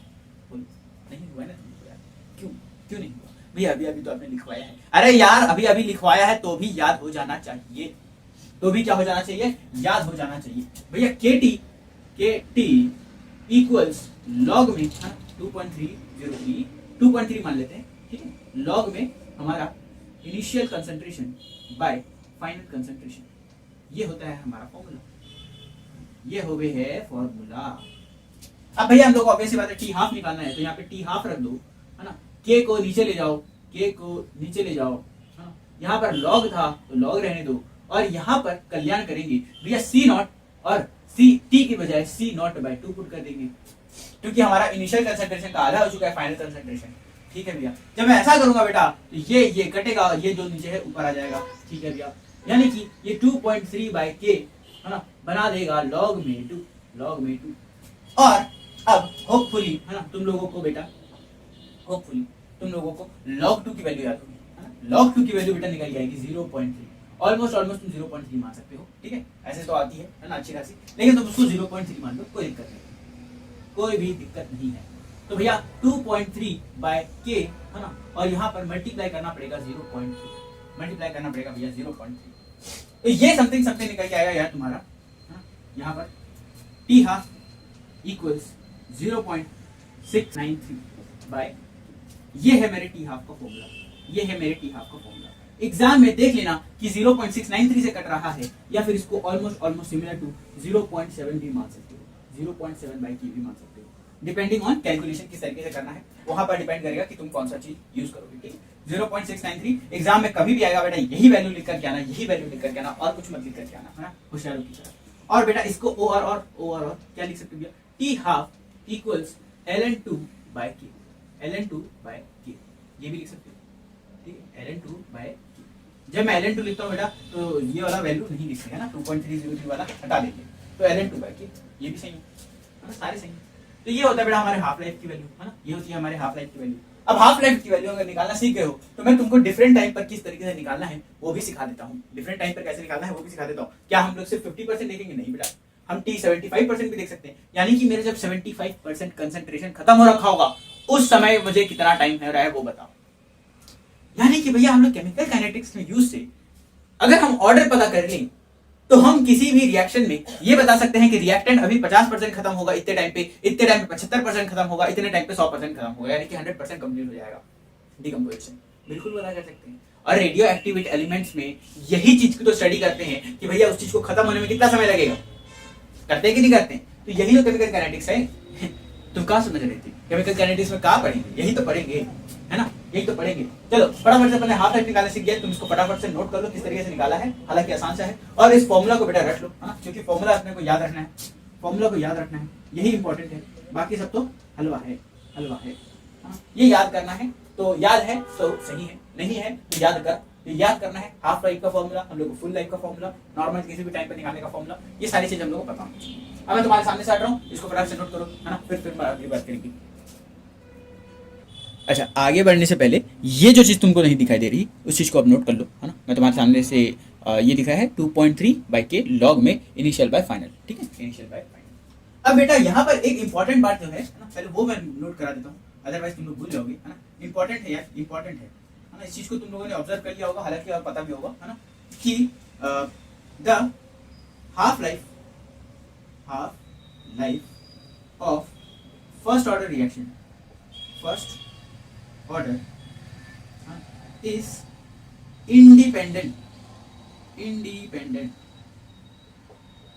बोलो नहीं हुआ ना तुम लोग याद? क्यों नहीं हुआ भैया? अभी तो आपने लिखवाया है। अरे यार अभी लिखवाया है तो भी याद हो जाना चाहिए, तो भी क्या हो जाना चाहिए, याद हो जाना चाहिए भैया। KT इक्वल्स लॉग में 2.303 2.3 मान लेते हैं, ठीक है। लॉग में हमारा initial concentration bye final concentration, ये होता है हमारा फॉर्मूला, ये हो गए है फॉर्मूला। अब भैया हम लोग को ऑब्वियस बात है टी हाफ निकालना है, तो यहाँ पे टी हाफ रख दो, है ना। के को नीचे ले जाओ, है ना। यहाँ पर लॉग था तो लॉग रहने दो, और यहाँ पर कल्याण करेंगे भैया C0 और टी की बजाय C0 बाय 2 पुट कर देंगे, क्योंकि हमारा इनिशियल कंसंट्रेशन का आधा हो चुका है फाइनल कंसंट्रेशन, ठीक है भैया। जब मैं ऐसा करूंगा बेटा तो ये कटेगा, ये जो नीचे है ऊपर आ जाएगा, ठीक है भैया। यानी कि ये 2.3 बाय के, है ना, बना देगा लॉग में 2। और अब होपफुली, है ना, तुम लोगों को बेटा होपफुली तुम लोगों को log 2 की वैल्यू याद होगी, है ना। log 2 की वैल्यू बेटा निकल जाएगी 0.3, ऑलमोस्ट तुम 0.3 मान सकते हो, ठीक है। ऐसे तो आती है ना अच्छी खासी, लेकिन तुम उसको 0.3 मान लो, कोई दिक्कत नहीं, कोई भी दिक्कत नहीं है। तो भैया 2.3 बाय के, है ना, और यहाँ पर मल्टीप्लाई करना पड़ेगा 0.3, मल्टीप्लाई करना पड़ेगा भैया 0.3। तो ये समथिंग निकल के आएगा यार तुम्हारा, है ना। यहाँ पर टी हाफ इक्वल्स 0.693 बाय, ये है मेरे टी हाफ का फॉर्मूला, ये है मेरे टी हाफ का फॉर्मूला। एग्जाम में देख लेना कि 0.693 से कट रहा है, या फिर इसको ऑलमोस्ट सिमिलर टू 0.7 भी मान सकते हो, 0.7 बाय की भी मान सकते हो, डिपेंडिंग ऑन कैलकुलेशन किस तरीके से करना है, वहां पर डिपेंड करेगा कि तुम कौन सा चीज यूज करोगे, ठीक है। 0.693 एग्जाम में कभी भी आएगा बेटा, यही वैल्यू लिख करके आना, यही वैल्यू लिख करके आना, और कुछ मत लिख करके आना, है ना, होशियारों की तरह। और बेटा इसको और क्या लिख सकते हो भैया, T half equals ln2 bye के, ln2 बाय के, ये भी लिख सकते हो, ठीक है, ln2 बाय के। जब मैं ln2 लिखता हूँ बेटा तो ये वाला वैल्यू नहीं लिखते है ना, 2.303 वाला हटा देंगे, तो ln2 बाय के, ये भी सही है, सारे सही है। तो ये होता है बेटा हमारे हाफ लाइफ की वैल्यू, है ना, ये होती है हमारे हाफ लाइफ की वैल्यू। अब हाफ लाइफ की वैल्यू अगर निकालना सीख गए हो तो मैं तुमको डिफरेंट टाइम पर किस तरीके से निकालना है वो भी सिखा देता हूँ, डिफरेंट टाइम पर कैसे निकालना है वो भी सिखा देता हूँ। क्या हम लोग सिर्फ 50% देखेंगे? नहीं बेटा, हम टी 75% भी देख सकते हैं, यानी कि मेरे जब 75% कंसंट्रेशन खत्म हो रखा होगा उस समय मुझे कितना टाइम हो रहा है वो बताओ। यानी कि भैया हम लोग केमिकल काइनेटिक्स में यूज से अगर हम ऑर्डर पता कर लें तो हम किसी भी रिएक्शन में ये बता सकते हैं कि रिएक्टेंट अभी 50% खत्म होगा इतने टाइम पे 75% खत्म होगा, इतने टाइम पे 100% खत्म होगा, यानी कि 100% कंप्लीट हो जाएगा डिकम्पोजिशन, बिल्कुल बता कर सकते हैं। और रेडियो एक्टिव एलिमेंट्स में यही चीज को तो स्टडी करते हैं कि भैया उस चीज को खत्म होने में कितना समय लगेगा, करते हैं कि नहीं करते हैं? तो यही तो केमिकल काइनेटिक्स है। तुम कहाँ समझ रहे थे? केमिकल काइनेटिक्स में कहाँ पढ़ेंगे? यही तो पढ़ेंगे, है ना, यही तो पढ़ेंगे। चलो फटाफट से अपने हाफ लाइफ निकालने सीख गए, तुम इसको फटाफट से नोट कर लो किस तरीके से निकाला है, हालांकि आसान सा है। और इस फॉर्मूला को बेटा रख लो, है ना, क्योंकि फॉर्मूला अपने को याद रखना है, फॉर्मूला को याद रखना है, यही इंपॉर्टेंट है, बाकी सब तो हलवा है, हलवा है। ये याद करना है, तो याद है तो सही है, नहीं है तो याद कर, याद करना है। हाफ लाइफ का फॉर्मूला, हम लोग को फुल लाइफ का फॉर्मूला, नॉर्मल किसी भी टाइम पर निकालने का फॉर्मूला, ये सारी चीज हम लोग को पता होनी चाहिए। अब मैं तुम्हारे सामने से हट रहा हूँ, इसको फटाफट से नोट करो, है ना, फिर अगली बात करेंगे। अच्छा, आगे बढ़ने से पहले ये जो चीज़ तुमको नहीं दिखाई दे रही उस चीज़ को अब नोट कर लो, है ना। मैं तुम्हारे सामने से ये दिखा है 2.3 बाय के लॉग में इनिशियल बाय फाइनल, ठीक है, इनिशियल बाय फाइनल। अब बेटा यहाँ पर एक इंपॉर्टेंट बात जो है ना, पहले वो मैं नोट करा देता हूँ, अदरवाइज तुम लोग भूल जाओगे, है ना। इंपॉर्टेंट है यार, इंपॉर्टेंट है ना, इस चीज़ को तुम लोगों ने ऑब्जर्व कर लिया होगा, हालांकि और पता भी होगा, है ना, कि the half life of first order reaction, first order is independent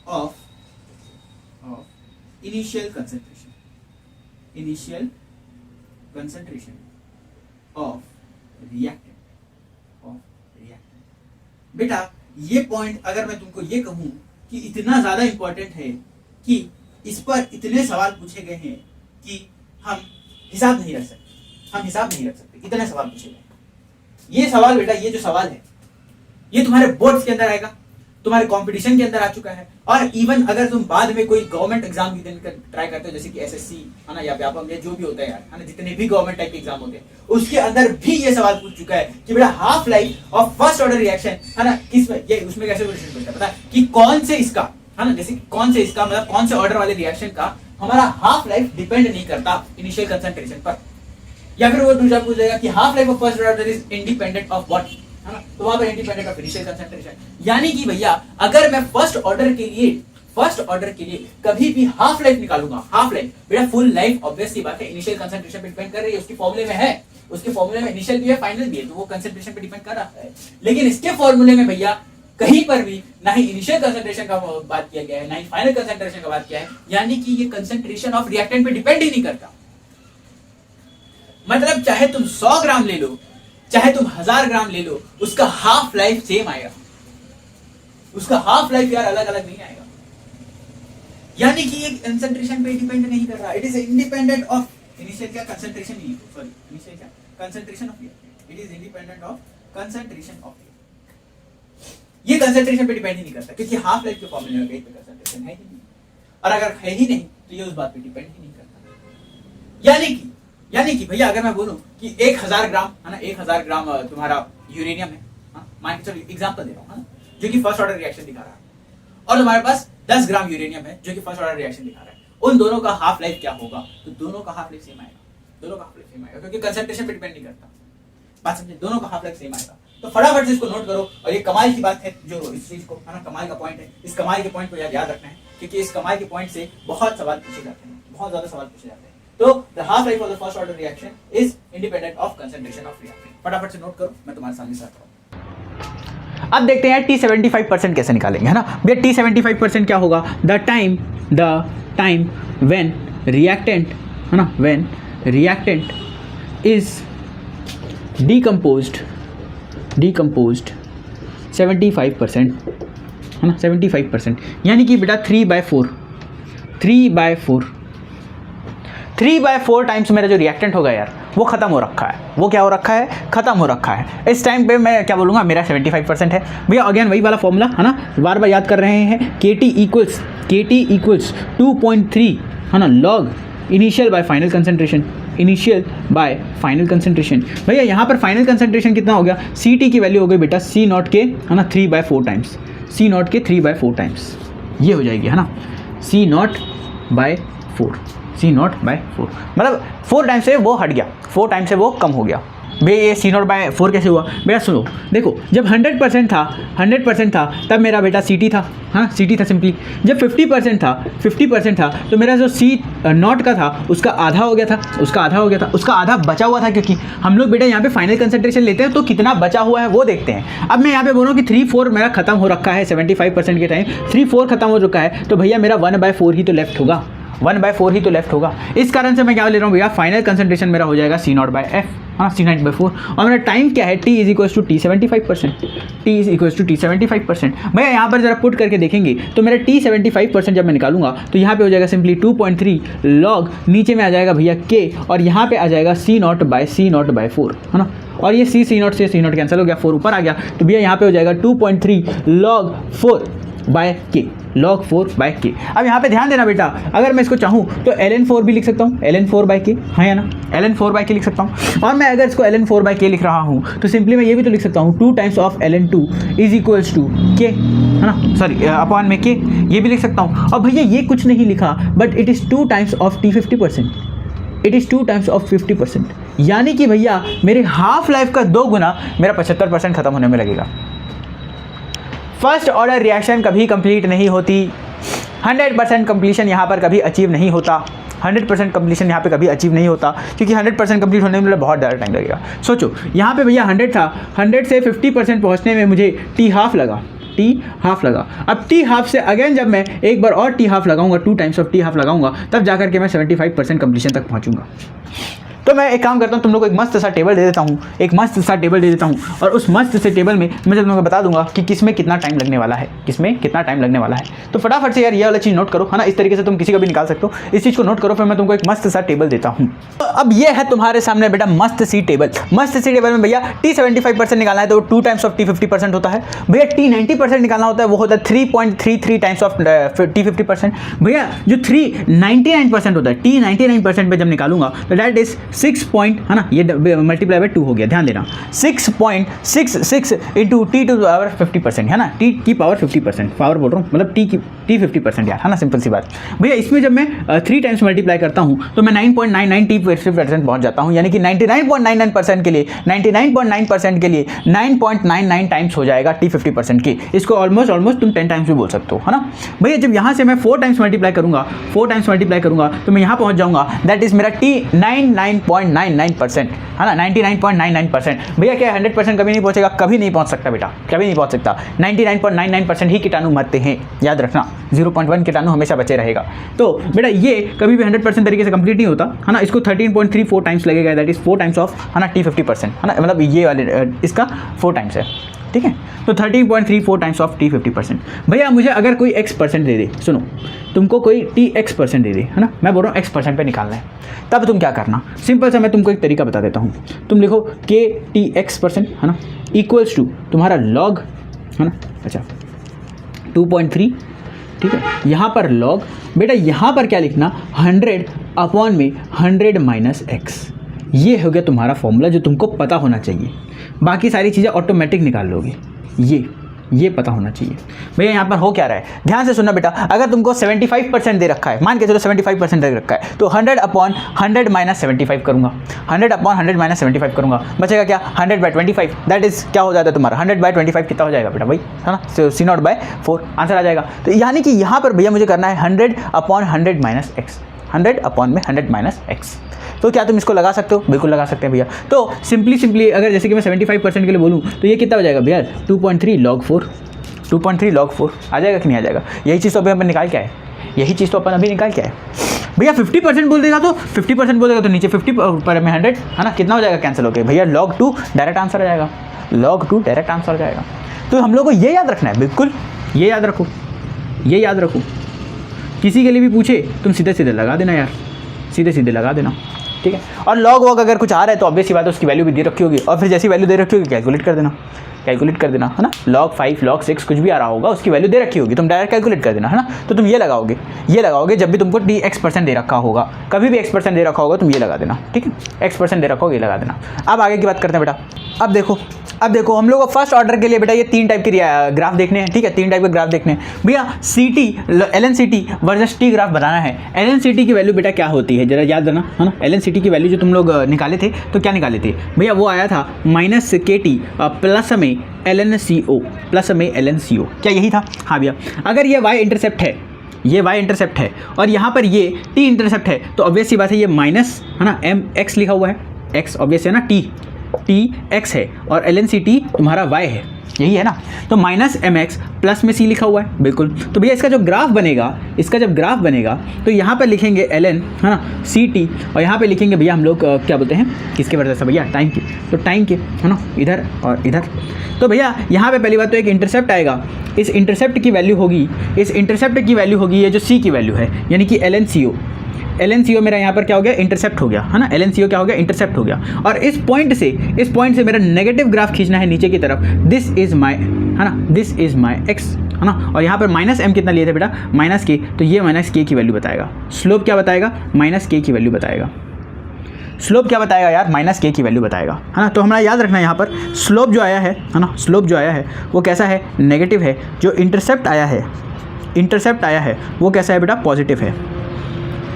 of initial concentration of reactant. बेटा ये पॉइंट अगर मैं तुमको ये कहूं कि इतना ज्यादा इंपॉर्टेंट है कि इस पर इतने सवाल पूछे गए हैं कि हम हिसाब नहीं रख सकते, इतने सवाल पूछे गए। ये सवाल बेटा, ये जो सवाल है ये तुम्हारे बोर्ड्स के अंदर आएगा, तुम्हारे कंपटीशन के अंदर आ चुका है, और इवन अगर तुम बाद में कोई गवर्नमेंट एग्जाम ट्राई करते हो जैसे कि एसएससी है ना, या व्यापक या जो भी होता है यार है ना, जितने भी गवर्नमेंट टाइप के एग्जाम होते हैं उसके अंदर भी ये सवाल पूछ चुका है कि बेटा half life of first order reaction है ना, किसमें ये उसमें कैसे क्वेश्चन पूछता है पता है कि कौन से इसका है ना, जैसे कौन से इसका मतलब कौन से ऑर्डर वाले रिएक्शन का हमारा हाफ लाइफ डिपेंड नहीं करता इनिशियल कंसंट्रेशन पर, या फिर वो दूसरा पूछ लेगा कि half life of first order is independent of what, है ना, तो वहां पर इंडिपेंडेंट ऑफ इनिशियल कंसंट्रेशन। यानी कि भैया अगर मैं फर्स्ट ऑर्डर के लिए कभी भी हाफ लाइफ निकालूंगा, हाफ लाइफ बेटा फुल लाइफ ऑब्वियस सी बात है इनिशियल कंसंट्रेशन पे डिपेंड कर रही है, उसके फॉर्मूले में है, उसके फॉर्मूले में इनिशियल भी है फाइनल भी है, तो वो कंसंट्रेशन पे डिपेंड कर रहा है। लेकिन इसके फॉर्मूले में भैया कहीं पर भी ना ही इनिशियल कंसंट्रेशन का बात किया गया है ना ही फाइनल कंसंट्रेशन का बात किया है, यानी कि ये कंसंट्रेशन ऑफ रिएक्टेंट पे डिपेंड ही नहीं करता। मतलब चाहे तुम 100 ग्राम ले लो, चाहे तुम 1000 ग्राम ले लो, उसका हाफ लाइफ सेम आएगा, उसका हाफ लाइफ यार अलग अलग नहीं आएगा। यानी कि ये कंसंट्रेशन पे डिपेंड नहीं कर रहा, it is independent of initial क्या कंसंट्रेशन नहीं, सॉरी इनिशियल क्या concentration of reactant, it is independent of concentration of reactant. ये कंसंट्रेशन पे डिपेंड ही नहीं करता क्योंकि हाफ लाइफ के फॉर्मूले में कहीं पे कंसंट्रेशन है ही नहीं, और अगर है ही नहीं तो ये उस बात पे डिपेंड ही नहीं करता। यानी कि भैया अगर मैं बोलूं कि 1000 ग्राम है ना, 1000 ग्राम तुम्हारा यूरेनियम है, मान के चलो एग्जांपल दे रहा हूं है ना, जो कि फर्स्ट ऑर्डर रिएक्शन दिखा रहा है, और तुम्हारे पास 10 ग्राम यूरेनियम है जो कि फर्स्ट ऑर्डर रिएक्शन दिखा रहा है, उन दोनों का हाफ लाइफ क्या होगा? तो दोनों का हाफ लाइफ सेम आएगा, क्योंकि कंसंट्रेशन पे डिपेंड नहीं करता। बात समझे, दोनों का हाफ लाइफ सेम आएगा। तो फटाफट से इसको नोट करो, और ये कमाल की बात है जो इस चीज को है ना, कमाल का पॉइंट है, इस कमाल के पॉइंट को याद रखना है, क्योंकि इस कमाल के पॉइंट से बहुत सवाल पूछे जाते हैं, बहुत ज्यादा सवाल पूछे जाते हैं। तो the half life of the first order reaction is independent of concentration of reactant। फटाफट से नोट करो, मैं तुम्हारे सामने साथ हूं। अब देखते हैं T75% कैसे निकालेंगे, है ना भैया। T75% क्या होगा? द टाइम व्हेन रिएक्टेंट है ना, व्हेन रिएक्टेंट इज डीकम्पोज्ड 75% है ना, 75%, यानी कि बेटा 3/4 टाइम्स मेरा जो रिएक्टेंट होगा यार वो ख़त्म हो रखा है। वो क्या हो रखा है? ख़त्म हो रखा है। इस टाइम पे मैं क्या बोलूँगा, मेरा 75% है भैया। अगेन वही वाला फॉर्मूला है ना, बार बार याद कर रहे हैं, KT इक्वल्स 2.3 है ना, log initial by final concentration. भैया यहाँ पर फाइनल कंसंट्रेशन कितना हो गया? CT की वैल्यू हो गई बेटा C0 के है ना 3/4 टाइम्स, C0 के 3/4 टाइम्स ये हो जाएगी है ना, C0/4 मतलब 4 टाइम से वो हट गया, 4 टाइम से वो कम हो गया। भैया ये C0/4 कैसे हुआ? बेटा सुनो, देखो जब 100% था तब मेरा बेटा CT था, हाँ CT था सिंपली। जब 50% था तो मेरा जो C0 का था उसका आधा हो गया था, उसका आधा बचा हुआ था, क्योंकि हम लोग बेटा यहाँ पे फाइनल कंसंट्रेशन लेते हैं तो कितना बचा हुआ है वो देखते हैं। अब मैं यहाँ पे बोलूँ कि 3/4 मेरा खत्म हो रखा है 75% के टाइम, 3/4 खत्म हो चुका है, तो भैया मेरा 1/4 ही तो लेफ्ट होगा, 1/4 ही तो लेफ्ट होगा। इस कारण से मैं क्या ले रहा हूँ भैया, फाइनल कंसंट्रेशन मेरा हो जाएगा C0/F, हाँ C0/4, और मेरा टाइम क्या है? T = T75%। भैया यहाँ पर जरा पुट करके देखेंगे तो मेरा T75% जब मैं निकालूंगा तो यहाँ पे हो जाएगा सिंपली 2.3 लॉग, नीचे में आ जाएगा भैया K, और यहाँ पे आ जाएगा C0/4 है ना, और ये C0 से C0 कैंसिल हो गया, 4 ऊपर आ गया, तो भैया यहाँ पे हो जाएगा 2.3 log 4/K, log 4/K। अब यहाँ पे ध्यान देना बेटा, अगर मैं इसको चाहूँ तो ln4 भी लिख सकता हूँ, ln4/K, हाँ या ना, ln4/K लिख सकता हूँ। और मैं अगर इसको ln4/K लिख रहा हूँ तो सिंपली मैं ये भी तो लिख सकता हूँ 2 times of ln2 is equals to K, है ना, सॉरी अपॉन में K, ये भी लिख सकता हूँ। और भैया ये कुछ नहीं लिखा, but it is 2 times of T50%, it is 2 times of 50%, यानी कि भैया मेरे हाफ लाइफ का 2 गुना मेरा 75% खत्म होने में लगेगा। फर्स्ट ऑर्डर रिएक्शन कभी कंप्लीट नहीं होती, 100% कंप्लीशन यहाँ पर कभी अचीव नहीं होता, 100% कंप्लीशन यहाँ पे कभी अचीव नहीं होता, क्योंकि 100% कंप्लीट होने में बहुत ज़्यादा टाइम लगेगा। सोचो यहाँ पे भैया 100 था, 100 से 50% पहुँचने में मुझे टी हाफ लगा, टी हाफ लगा। अब टी हाफ से अगेन जब मैं एक बार और टी हाफ लगाऊंगा, 2 टाइम्स ऑफ टी हाफ लगाऊंगा, तब जाकर के मैं 75% कंप्लीशन तक पहुँचूंगा। तो मैं एक काम करता हूँ, तुम लोग को एक मस्त सा टेबल दे देता हूँ, एक मस्त सा टेबल दे देता हूँ, और उस मस्त से टेबल में मैं तुम लोगों को बता दूंगा कि किसमें कितना टाइम लगने वाला है, किसमें कितना टाइम लगने वाला है। तो फटाफट से यार ये वाला चीज़ नोट करो, है ना। इस तरीके से तुम किसी का भी निकाल सकते हो, इस चीज़ को नोट करो, फिर मैं तुमको एक मस्त सा टेबल देता हूँ। तो अब ये है तुम्हारे सामने बेटा मस्त सी टेबल। मस्त सी टेबल में भैया टी 75% निकालना है तो 2 टाइम्स ऑफ टी 50% होता है। भैया टी 90% निकालना होता है, वो होता है 3.33 टाइम्स ऑफ टी 50%। भैया जो 99% होता है, टी 99% पे जब निकालूंगा तो दैट इज 6 है ना, ये मल्टीप्लाई बाय 2 हो गया, ध्यान देना 6.66 इंटू टी टू पावर 50%, है ना, टी की पावर 50%, पावर बोल रहा हूँ मतलब टी 50% यार, है ना, सिंपल सी बात। भैया इसमें जब मैं 3 टाइम्स मल्टीप्लाई करता हूँ तो मैं 9.99 टी 50% पहुँच जाता हूँ, यानी कि 99.99% के लिए 99.9% के लिए 9.99 टाइम्स हो जाएगा टी 50% की। इसको ऑलमोस्ट तुम 10 टाइम्स भी बोल सकते हो, है ना। भैया जब यहाँ से मैं 4 टाइम्स मल्टीप्लाई करूँगा तो मैं यहाँ पहुँच जाऊँगा, दैट इज मेरा टी 99.99%, है ना, 99.99%। भैया क्या 100% कभी नहीं पहुंचेगा, कभी नहीं पहुंच सकता बेटा, कभी नहीं पहुंच सकता। 99.99% ही कीटाणु मरते हैं, याद रखना, 0.1 कीटाणु हमेशा बचे रहेगा। तो बेटा ये कभी भी 100% तरीके से कंप्लीट नहीं होता, है ना। इसको 13.34 टाइम्स लगेगा, दैट इज 4 टाइम्स ऑफ, है ना, टी 50%, है ना, मतलब ये वाले इसका 4 टाइम्स है, ठीक है। तो 13.34 टाइम्स ऑफ टी 50%। भैया मुझे अगर कोई x% दे दे, सुनो, तुमको कोई टी x% दे दे, है ना, मैं बोल रहा हूँ x% पे निकालना है, तब तुम क्या करना, सिंपल सा मैं तुमको एक तरीका बता देता हूँ। तुम लिखो k टी x%, है ना, इक्वल्स टू तुम्हारा log, है ना, अच्छा 2.3, ठीक है। यहाँ पर log, बेटा यहाँ पर क्या लिखना, 100 अपॉन में 100 माइनस x। ये हो गया तुम्हारा फॉर्मूला जो तुमको पता होना चाहिए, बाकी सारी चीज़ें ऑटोमेटिक निकाल लोगे, ये पता होना चाहिए। भैया यहाँ पर हो क्या रहा है, ध्यान से सुनना बेटा। अगर तुमको 75% दे रखा है, मान के चलो 75% दे रखा है, तो 100 अपॉन 100 माइनस 75 करूँगा, 100 अपॉन 100 माइनस 75 करूँगा, बचेगा क्या, 100/25, दैट इज क्या हो जाता है तुम्हारा 100/25 कितना हो जाएगा बेटा भाई, है ना, C0/4 आंसर आ जाएगा। तो यानी कि यहाँ पर भैया मुझे करना है 100 अपॉन 100 माइनस एक्स, 100 अपॉन में 100 माइनस एक्स। तो क्या तुम इसको लगा सकते हो, बिल्कुल लगा सकते हैं भैया। तो सिंपली अगर जैसे कि मैं 75% के लिए बोलूँ तो ये कितना हो जाएगा भैया, 2.3 log 4, 2.3 log 4 आ जाएगा कि नहीं आ जाएगा। यही चीज़ तो अभी अपन निकाल के आए, यही चीज़ तो अपन अभी निकाल के आए। भैया 50% बोल देगा तो 50% बोल देगा तो नीचे 50 पर में 100, है ना, कितना हो जाएगा, कैंसिल हो गया भैया, log 2 डायरेक्ट आंसर आ जाएगा, log 2 डायरेक्ट आंसर आ जाएगा। तो हम लोग को ये याद रखना है, बिल्कुल ये याद रखो, ये याद रखो। किसी के लिए भी पूछे तुम सीधे सीधे लगा देना यार, सीधे सीधे लगा देना, ठीक है। और लॉग वॉग अगर कुछ आ रहा है तो ऑब्वियस सी बात है उसकी वैल्यू भी दे रखी होगी, और फिर जैसी वैल्यू दे रखी होगी कैलकुलेट कर देना, है ना। log 5 log 6 कुछ भी आ रहा होगा उसकी वैल्यू दे रखी होगी, तुम डायरेक्ट कैलकुलेट कर देना, है ना। तो तुम ये लगाओगे जब भी तुमको टी x% दे रखा होगा, कभी भी x% दे रखा होगा तुम ये लगा देना, ठीक है, x% दे रखा होगा ये लगा देना। अब आगे की बात करते हैं बेटा। अब देखो हम लोग को फर्स्ट ऑर्डर के लिए बेटा ये 3 टाइप के ग्राफ देखने हैं, ठीक है, 3 टाइप के ग्राफ देखने हैं भैया। LNCT वर्सेस टी ग्राफ बनाना है। LNCT की वैल्यू बेटा क्या होती है जरा याद रखना, है ना। LNCT की वैल्यू जो तुम लोग निकाले थे तो क्या निकाले थे भैया, वो आया था -KT प्लस में LNCO, क्या यही था, हाँ भैया। अगर ये y इंटरसेप्ट है, और यहाँ पर ये t इंटरसेप्ट है, तो ऑब्वियस सी बात है ये माइनस, है ना, mx लिखा हुआ है, x ऑब्वियस है ना, t x है और LNCT तुम्हारा y है, यही है ना। तो -mx प्लस में c लिखा हुआ है, बिल्कुल। तो भैया इसका जो ग्राफ बनेगा, तो यहाँ पर लिखेंगे ln, है ना, ct, और यहाँ पे लिखेंगे भैया हम लोग क्या बोलते हैं, किसके वजह से भैया, टाइम की, तो टाइम के, है ना, इधर और इधर। तो भैया यहाँ पे पहली बात तो एक इंटरसेप्ट आएगा, इस इंटरसेप्ट की वैल्यू होगी ये जो c की वैल्यू है, यानी कि LNCO मेरा यहाँ पर क्या हो गया, इंटरसेप्ट हो गया, है ना, LNCO क्या हो गया, इंटरसेप्ट हो गया। और इस पॉइंट से मेरा नेगेटिव ग्राफ खींचना है नीचे की तरफ, दिस इज माई x, है ना। और यहाँ पर -m कितना लिए थे बेटा, -k, तो ये -k की वैल्यू बताएगा। स्लोप क्या बताएगा, -k की वैल्यू बताएगा। स्लोप क्या बताएगा यार, -k की वैल्यू बताएगा, है ना। तो हमारा याद रखना है यहाँ पर स्लोप जो आया है ना, स्लोप जो आया है वो कैसा है, नेगेटिव है। जो इंटरसेप्ट आया है वो कैसा है बेटा, पॉजिटिव है।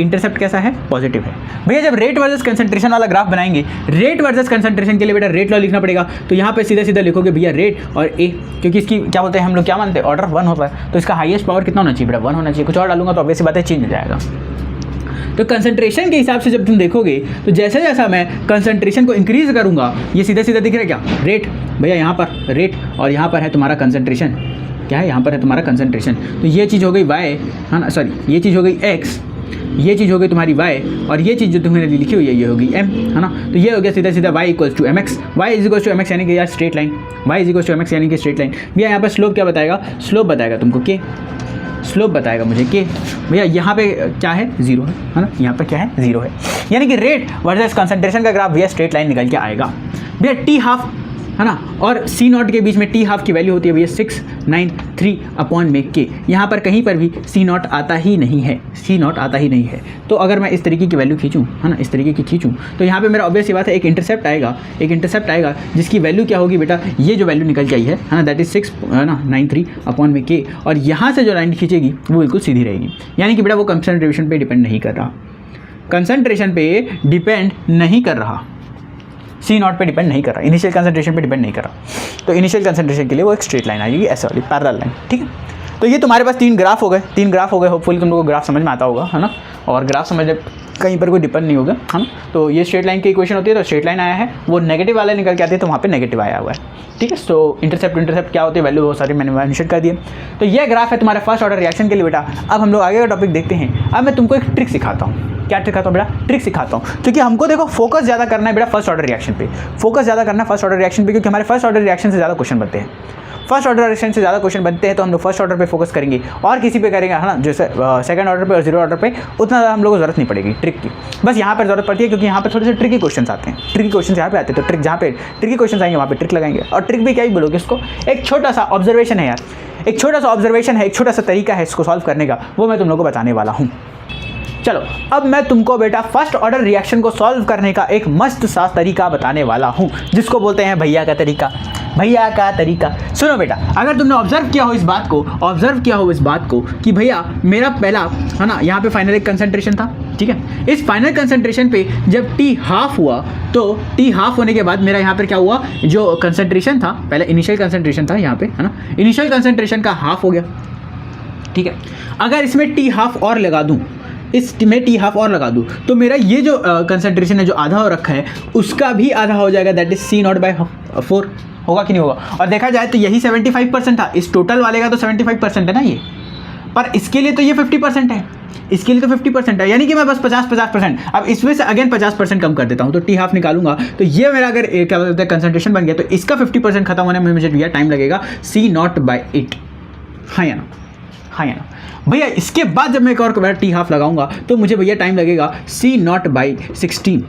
इंटरसेप्ट कैसा है, पॉजिटिव है। भैया जब रेट वर्सेस कंसंट्रेशन वाला ग्राफ बनाएंगे, रेट वर्सेस कंसंट्रेशन के लिए बेटा रेट लॉ लिखना पड़ेगा। तो यहाँ पे सीधा लिखोगे भैया रेट और ए, क्योंकि इसकी क्या बोलते हैं हम लोग, क्या मानते हैं, ऑर्डर 1 होता है, तो इसका हाईएस्ट पावर कितना होना चाहिए बेटा, 1 होना चाहिए। कुछ और डालूंगा तो ऑब्वियस बात है चेंज हो जाएगा। तो कंसंट्रेशन के हिसाब से जब तुम देखोगे तो जैसे जैसा मैं कंसंट्रेशन को इंक्रीज़ करूँगा, ये सीधा सीधा दिख रहा है क्या, रेट, भैया यहाँ पर रेट और यहाँ पर है तुम्हारा कंसंट्रेशन, क्या है, यहाँ पर है तुम्हारा कंसंट्रेशन। तो ये चीज़ हो गई वाई, है ना, सॉरी ये चीज़ हो गई एक्स, ये चीज़ हो गई तुम्हारी वाई, और ये चीज़ जो तुमने लिखी हुई है ये होगी एम, है ना। तो ये हो गया सीधा सीधा Y equals to M X, Y is equals to M X यानी कि यार straight line, Y is equals to M X यानी कि स्ट्रेट लाइन। भैया यहाँ पर स्लोप क्या बताएगा, स्लोप बताएगा तुमको के, स्लोप बताएगा मुझे के, भैया यहाँ पे क्या है, जीरो है ना, यहाँ पर क्या है, जीरो है, यानी कि रेट वर्सेस कंसंट्रेशन का ग्राफ भैया स्ट्रेट लाइन निकल के आएगा। भैया टी हाफ है ना, और सी नॉट के बीच में टी हाफ की वैल्यू होती है भैया 693 अपॉन में के, यहाँ पर कहीं पर भी सी नॉट आता ही नहीं है, सी नॉट आता ही नहीं है। तो अगर मैं इस तरीके की वैल्यू खींचूँ, है ना, इस तरीके की खींचूँ, तो यहाँ पे मेरा ऑब्वियस सी बात है एक इंटरसेप्ट आएगा, एक इंटरसेप्ट आएगा जिसकी वैल्यू क्या होगी बेटा, ये जो वैल्यू निकल के आई है ना, दैट इज 693 अपॉन में के, और यहाँ से जो लाइन खींचेगी वो बिल्कुल सीधी रहेगी, यानी कि बेटा वो कंसंट्रेशन पे डिपेंड नहीं कर रहा, कंसंट्रेशन पे डिपेंड नहीं कर रहा, सी नॉट पे डिपेंड नहीं कर रहा, इनिशियल कंसंट्रेशन पे डिपेंड नहीं कर रहा। तो इनिशियल कंसंट्रेशन के लिए वो एक स्ट्रेट लाइन आएगी, ऐसे वाली पैरेलल लाइन, ठीक है। तो ये तुम्हारे पास तीन ग्राफ हो गए, होपफुली तुम लोगों को ग्राफ समझ में आता होगा, है ना, और ग्राफ समझ कहीं पर कोई डिपेंड नहीं होगा, है ना। तो ये स्ट्रेट लाइन की इक्वेशन होती है, तो स्ट्रेट लाइन आया है, वो नेगेटिव वाला निकल के आती है, तो वहाँ पे नेगेटिव आया हुआ है, ठीक है। तो इंटरसेप्ट क्या होती है, वैल्यू बहुत सारी मैंने मेंशन कर दिए। तो ये ग्राफ है तुम्हारे फर्स्ट ऑर्डर रिएक्शन के लिए बेटा। अब हम लोग आगे का टॉपिक देखते हैं। अब मैं तुमको एक ट्रिक सिखाता हूँ। क्या ट्रिक आता हूँ बेटा, ट्रिक सिखाता हूँ, क्योंकि हमको देखो फोकस ज़्यादा करना है बेटा फर्स्ट ऑर्डर रिएक्शन पे, फोकस ज़्यादा करना है फर्स्ट ऑर्डर रिएक्शन पे, क्योंकि हमारे फर्स्ट ऑर्डर रिएक्शन से ज़्यादा क्वेश्चन बनते हैं, फर्स्ट ऑर्डर रिएक्शन से ज़्यादा क्वेश्चन बनते हैं, तो हम लोग फर्स्ट ऑर्डर पे फोकस करेंगे, और किसी पे करेंगे, है ना, जैसे सेकंड ऑर्डर पे और जीरो ऑर्डर पे उतना ज़्यादा हम लोग को जरूरत नहीं पड़ेगी ट्रिक की, बस यहाँ पर जरूरत पड़ती है, क्योंकि यहाँ पर थोड़े से ट्रिकी क्वेश्चन आते हैं, ट्रिकी क्वेश्चन यहाँ पे आते हैं, तो ट्रिक जहाँ पे ट्रिकी क्वेश्चन आएंगे वहाँ पे ट्रिक लगाएंगे। और ट्रिक भी क्या ही बोलोगे इसको, एक छोटा सा ऑब्जर्वेशन है यार, एक छोटा सा ऑब्जर्वेशन है, एक छोटा सा तरीका है इसको सॉल्व करने का, वो मैं तुम लोग को बताने वाला हूँ। चलो अब मैं तुमको बेटा फर्स्ट ऑर्डर रिएक्शन को सॉल्व करने का एक मस्त सा तरीका बताने वाला हूँ, जिसको बोलते हैं भैया का तरीका, भैया का तरीका। सुनो बेटा, अगर तुमने ऑब्जर्व किया हो इस बात को कि भैया मेरा पहला, है ना, यहाँ पे फाइनल एक कंसंट्रेशन था, ठीक है। इस फाइनल कंसंट्रेशन पे जब टी हाफ हुआ, तो टी हाफ होने के बाद मेरा यहाँ पर क्या हुआ, जो कंसंट्रेशन था, पहले इनिशियल कंसंट्रेशन था यहाँ पे, है ना, इनिशियल कंसंट्रेशन का हाफ हो गया, ठीक है। अगर इसमें टी हाफ और लगा दूँ, इसमें टी हाफ और लगा दूँ, तो मेरा ये जो कंसंट्रेशन है जो आधा हो रखा है उसका भी आधा हो जाएगा, that is C naught by 4, होगा कि नहीं होगा। और देखा जाए तो यही 75% था, इस टोटल वाले का तो 75% है ना ये, पर इसके लिए तो ये 50% है, इसके लिए तो 50% है, यानी कि मैं बस 50%। अब इसमें से अगेन 50% कम कर देता हूँ, तो टी हाफ निकालूंगा, तो ये मेरा अगर क्या बोलते हैं कंसंट्रेशन बन गया, तो इसका 50% खत्म होने में मुझे भैया टाइम लगेगा सी नॉट बाई 8, हाँ या ना, हाँ या ना भैया। इसके बाद जब मैं एक और टी हाफ लगाऊंगा तो मुझे भैया टाइम लगेगा C naught by 16,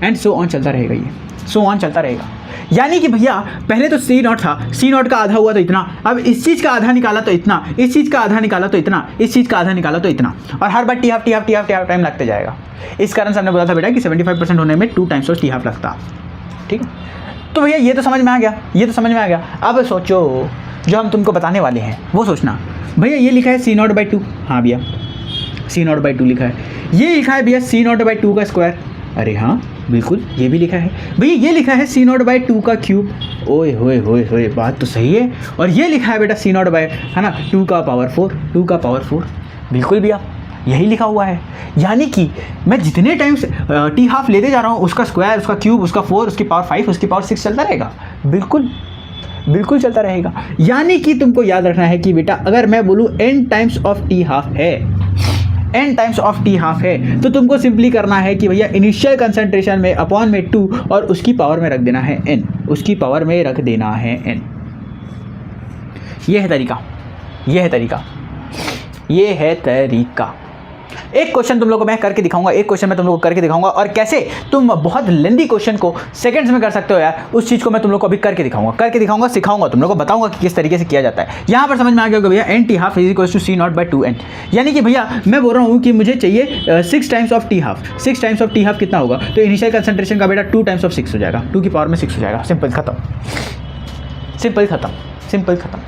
and so on चलता रहेगा, ये सो ऑन चलता रहेगा। यानी कि भैया पहले तो सी नॉट था, सी नॉट का आधा हुआ तो इतना, अब इस चीज़ का आधा निकाला तो इतना, इस चीज़ का आधा निकाला तो इतना, इस चीज़ का आधा निकाला तो इतना, और हर बार टी हाफ टाइम लगते जाएगा। इस कारण से हमने बोला था बेटा कि 75% होने में 2 टाइम्स ऑफ टी हाफ लगता, ठीक है। तो भैया ये तो समझ में आ गया, ये तो समझ में आ गया। अब सोचो जो हम तुमको बताने वाले हैं वो सोचना। भैया ये लिखा है सी नॉट बाई 2, हाँ भैया सी नॉट बाई 2 लिखा है, ये लिखा है भैया सी नॉट बाई 2 का स्क्वायर, अरे हाँ बिल्कुल ये भी लिखा है भैया, ये लिखा है सी नॉट बाई 2 का क्यूब, ओए होए होए होए बात तो सही है। और ये लिखा है बेटा सी नॉट बाई, है ना, 2 का पावर 4, बिल्कुल भैया यही लिखा हुआ है। यानी कि मैं जितने टाइम्स टी हाफ लेते जा रहा हूँ उसका स्क्वायर, उसका क्यूब, उसका 4, उसकी पावर 5, उसकी पावर 6 चलता रहेगा, बिल्कुल चलता रहेगा। यानी कि तुमको याद रखना है कि बेटा अगर मैं बोलूँ n times of T half है, तो तुमको सिंपली करना है कि भैया इनिशियल कंसंट्रेशन में अपॉन में 2 और उसकी पावर में रख देना है n, उसकी पावर में रख देना है n। ये है तरीका। एक क्वेश्चन तुम लोगों को मैं करके दिखाऊंगा, और कैसे तुम बहुत लेंदी क्वेश्चन को सेकंड्स में कर सकते हो यार, उस चीज़ को मैं तुम लोग को अभी करके दिखाऊंगा, सिखाऊंगा, तुम लोग को बताऊंगा कि किस तरीके से किया जाता है। यहाँ पर समझ में आ गया होगा भैया N T half is equal to C naught by 2n, यानी कि भैया मैं बोल रहा हूँ कि मुझे चाहिए 6 times of T half. 6 times of T half कितना होगा, तो इनिशियल कंसंट्रेशन का बेटा 2 टाइम्स ऑफ 6 हो जाएगा, 2 की पावर में 6 हो जाएगा, सिंपल खत्म,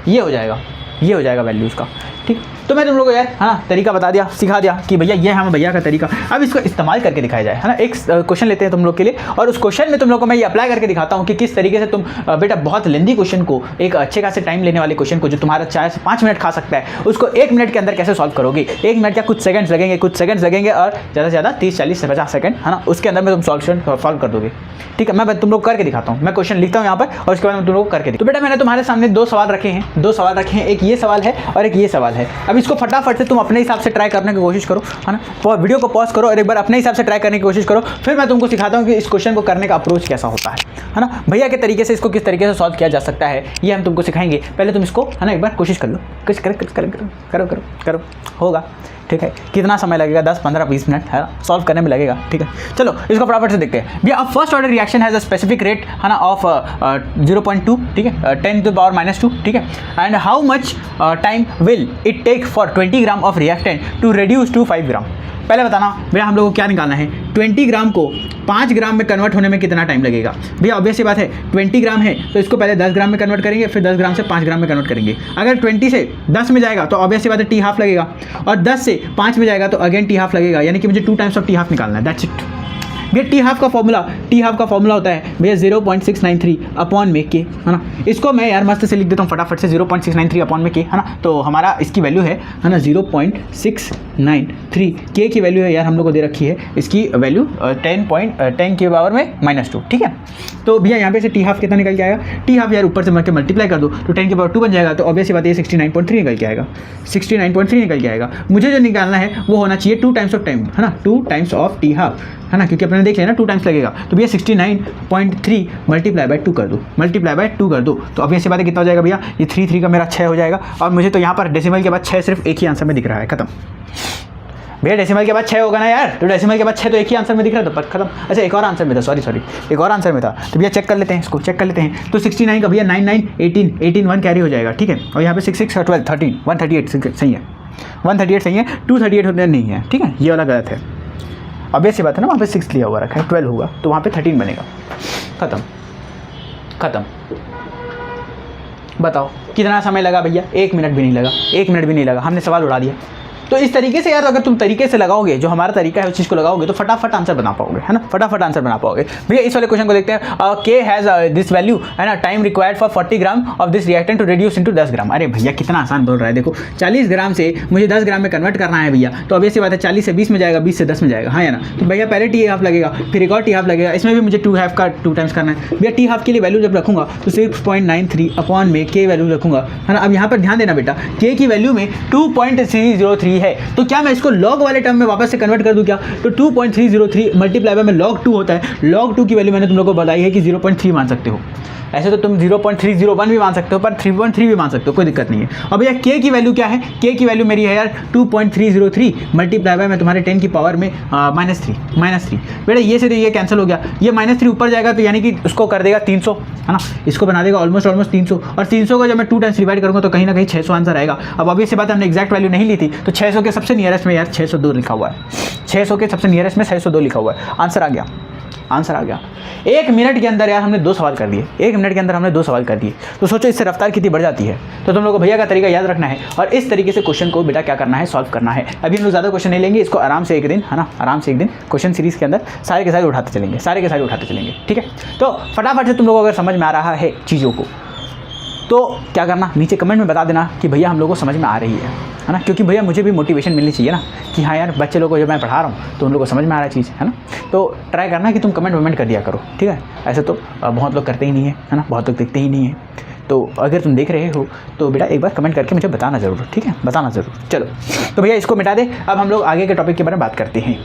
ये हो जाएगा वैल्यू उसका, ठीक। तो मैं तुम लोगों को यार है ना तरीका बता दिया, सिखा दिया कि भैया ये हमें भैया का तरीका, अब इसको इस्तेमाल करके दिखाया जाए, है ना। एक क्वेश्चन लेते हैं तुम लोग के लिए और उस क्वेश्चन में तुम लोग को मैं ये अप्लाई करके दिखाता हूँ कि किस तरीके से तुम बेटा बहुत लेंदी क्वेश्चन को, एक अच्छे खासे टाइम लेने वाले क्वेश्चन को जो तुम्हारा 4 से 5 मिनट खा सकता है, उसको 1 मिनट के अंदर कैसे सॉल्व करोगे। 1 मिनट क्या कुछ सेकंड्स लगेंगे और ज़्यादा से ज़्यादा 30, 40 से 50 सेकंड, है ना, उसके अंदर में तुम सॉल्व कर दोगे। ठीक है, मैं तुम लोग करके दिखाता हूँ, मैं क्वेश्चन लिखता हूँ यहाँ पर और उसके बाद मैं तुम लोग को करके दिखाता हूँ। तो बेटा मैंने तुम्हारे सामने 2 सवाल रखे हैं, एक ये सवाल है और एक ये सवाल है। अब इसको फटाफट से तुम अपने हिसाब से ट्राई करने की कोशिश करो, है ना। वीडियो को पॉज करो और एक बार अपने हिसाब से ट्राई करने की कोशिश करो, फिर मैं तुमको सिखाता हूँ कि इस क्वेश्चन को करने का अप्रोच कैसा होता है ना, भैया के तरीके से इसको किस तरीके से सॉल्व किया जा सकता है, ये हम तुमको सिखाएंगे। पहले तुम इसको है ना एक बार कोशिश कर लो, कुछ करो, होगा। ठीक है, कितना समय लगेगा, 10, 15, 20 मिनट है ना सॉल्व करने में लगेगा। ठीक है, चलो इसको फटाफट से देखते हैं। भैया अब first order reaction has a specific rate है ना ऑफ 0.2, ठीक है, 10⁻², ठीक है। And how much time will it take for 20 gram of reactant to reduce to 5 gram. पहले बताना भैया हम लोगों को क्या निकालना है, 20 ग्राम को 5 ग्राम में कन्वर्ट होने में कितना टाइम लगेगा। भैया ऑब्वियस सी बात है 20 ग्राम है तो इसको पहले 10 ग्राम में कन्वर्ट करेंगे, फिर 10 ग्राम से 5 ग्राम में कन्वर्ट करेंगे। अगर 20 से 10 में जाएगा तो ऑब्वियस सी बात है टी हाफ लगेगा, और 10 से 5 में जाएगा तो अगेन टी हाफ लगेगा, यानी कि मुझे 2 टाइम्स ऑफ टी हाफ निकालना है, दैट्स इट। भैया टी हाफ का फॉर्मूला होता है भैया 0.693 अपॉन में के, है ना। इसको मैं यार मस्त से लिख देता हूँ फटाफट से, 0.693 अपॉन में के, है ना। तो हमारा इसकी वैल्यू है ना 0.693 के की वैल्यू है यार हम लोग को दे रखी है, इसकी वैल्यू 10 की पावर में -2, ठीक है। तो भैया यहाँ पे से टी हाफ कितना निकल के आएगा, टी हाफ यार ऊपर से मल्टीप्लाई कर दो तो 10 की पावर 2 बन जाएगा, तो ऑब्वियस बात है 69.3 निकल के आएगा, 69.3 निकल के आएगा। मुझे जो निकालना है वो होना चाहिए 2 टाइम्स ऑफ टाइम, है ना, 2 टाइम्स ऑफ टी हाफ, है ना, क्योंकि अपने देख लिया ना 2 टाइम्स लगेगा। तो भैया 69.3 मल्टीप्लाई बाय 2 कर दो, तो अब ऐसी बात है कितना हो जाएगा भैया, ये 3 का मेरा 6 हो जाएगा। और मुझे तो यहाँ पर डेसिमल के बाद 6 सिर्फ एक ही आंसर में दिख रहा है, खत्म। भैया डेसिमल के बाद 6 होगा ना यार, तो डेसिमल के बाद 6 तो एक ही आंसर में दिख रहा था, पर खत्म। अच्छा एक और आंसर में था, सॉरी एक और आंसर में था, तो भैया चेक कर लेते हैं इसको, तो 69 का भैया 9, 9, 18 1 कैरी हो जाएगा, ठीक है। और यहाँ पे 6, 6, 12, 13, 138 सही है, 138 सही है, 238 होने नहीं है, ठीक है, ये वाला गलत है। अब ऐसी बात है ना, वहाँ पे 6 लिया हुआ रखा है, 12 होगा तो वहाँ पे 13 बनेगा, खत्म। बताओ कितना समय लगा भैया, 1 मिनट भी नहीं लगा, हमने सवाल उड़ा दिया। तो इस तरीके से यार अगर तुम तरीके से लगाओगे, जो हमारा तरीका है उस चीज़ को लगाओगे तो फटाफट आंसर बना पाओगे, है ना, फटाफट आंसर बना पाओगे। भैया इस वाले क्वेश्चन को देखते हैं, के हैज़ दिस वैल्यू, है ना, time required for 40 gram of this reactant to reduce into 10 gram. अरे भैया कितना आसान बोल रहा है, देखो 40 ग्राम से मुझे 10 ग्राम में कन्वर्ट करना है भैया, तो ऑब्वियस सी बात है 40 से 20 में जाएगा, 20 से 10 में जाएगा, हाँ या ना। तो भैया पहले टी हाफ लगेगा, फिर एक और टी हाफ लगेगा, इसमें भी मुझे 2 हाफ का 2 टाइम्स करना है। भैया टी हाफ के लिए वैल्यू जब रखूंगा तो 6.93 अपॉन में के वैल्यू रखूंगा, है ना। अब यहाँ पर ध्यान देना बेटा, के की वैल्यू में 2.303 है, तो क्या मैं इसको लॉग वाले टर्म में वापस से कन्वर्ट कर दूं क्या, तो 2.303 मल्टीप्लाई बाय में log 2 होता है, log 2 की वैल्यू मैंने तुम लोगों को बताई है कि 0.3 मान सकते हो। ऐसे तो तुम 0.301 भी मान सकते हो, पर 3.3 भी मान सकते हो, कोई दिक्कत नहीं है। अब भैया के की वैल्यू क्या है, के की वैल्यू मेरी है यार 2.303 मल्टीप्लाई बाय में तुम्हारे 10 की पावर में -3 बेटा, ये से ये कैंसिल हो गया, ये -3 ऊपर जाएगा तो यानी कि उसको कर देगा 300, है ना, इसको बना देगा ऑलमोस्ट 300, और 300 को जब मैं 2 टाइम्स डिवाइड करूँगा तो कहीं ना कहीं 600 आंसर आएगा। अब अभी से बात हमने एक्जैक्ट वैल्यू नहीं ली थी, तो 600 के सबसे नियरेस्ट में यार 602 लिखा हुआ है, 600 के सबसे नियरेस्ट में 602 लिखा हुआ है, आंसर आ गया। 1 मिनट के अंदर यार हमने 2 सवाल कर दिए, 1 मिनट के अंदर हमने 2 सवाल कर दिए, तो सोचो इससे रफ्तार कितनी बढ़ जाती है। तो तुम लोग को भैया का तरीका याद रखना है और इस तरीके से क्वेश्चन को बेटा क्या करना है, सॉल्व करना है। अभी हम लोग ज़्यादा क्वेश्चन नहीं लेंगे, इसको आराम से एक दिन, है ना, आराम से एक दिन क्वेश्चन सीरीज़ के अंदर सारे के सारे उठाते चलेंगे, ठीक है। तो फटाफट से तुम लोगों को अगर समझ में आ रहा है चीज़ों को तो क्या करना, नीचे कमेंट में बता देना कि भैया हम लोगों को समझ में आ रही है ना, क्योंकि भैया मुझे भी मोटिवेशन मिलनी चाहिए ना कि हाँ यार बच्चे लोगों को जब मैं पढ़ा रहा हूँ तो उन लोगों को समझ में आ रहा है चीज़, है ना। तो ट्राई करना कि तुम कमेंट कर दिया करो, ठीक है। ऐसे तो बहुत लोग करते ही नहीं है ना, बहुत लोग देखते ही नहीं है। तो अगर तुम देख रहे हो तो बेटा एक बार कमेंट करके मुझे बताना ज़रूर, ठीक है, बताना ज़रूर। चलो तो भैया इसको मिटा दे, अब हम लोग आगे के टॉपिक के बारे में बात करते हैं।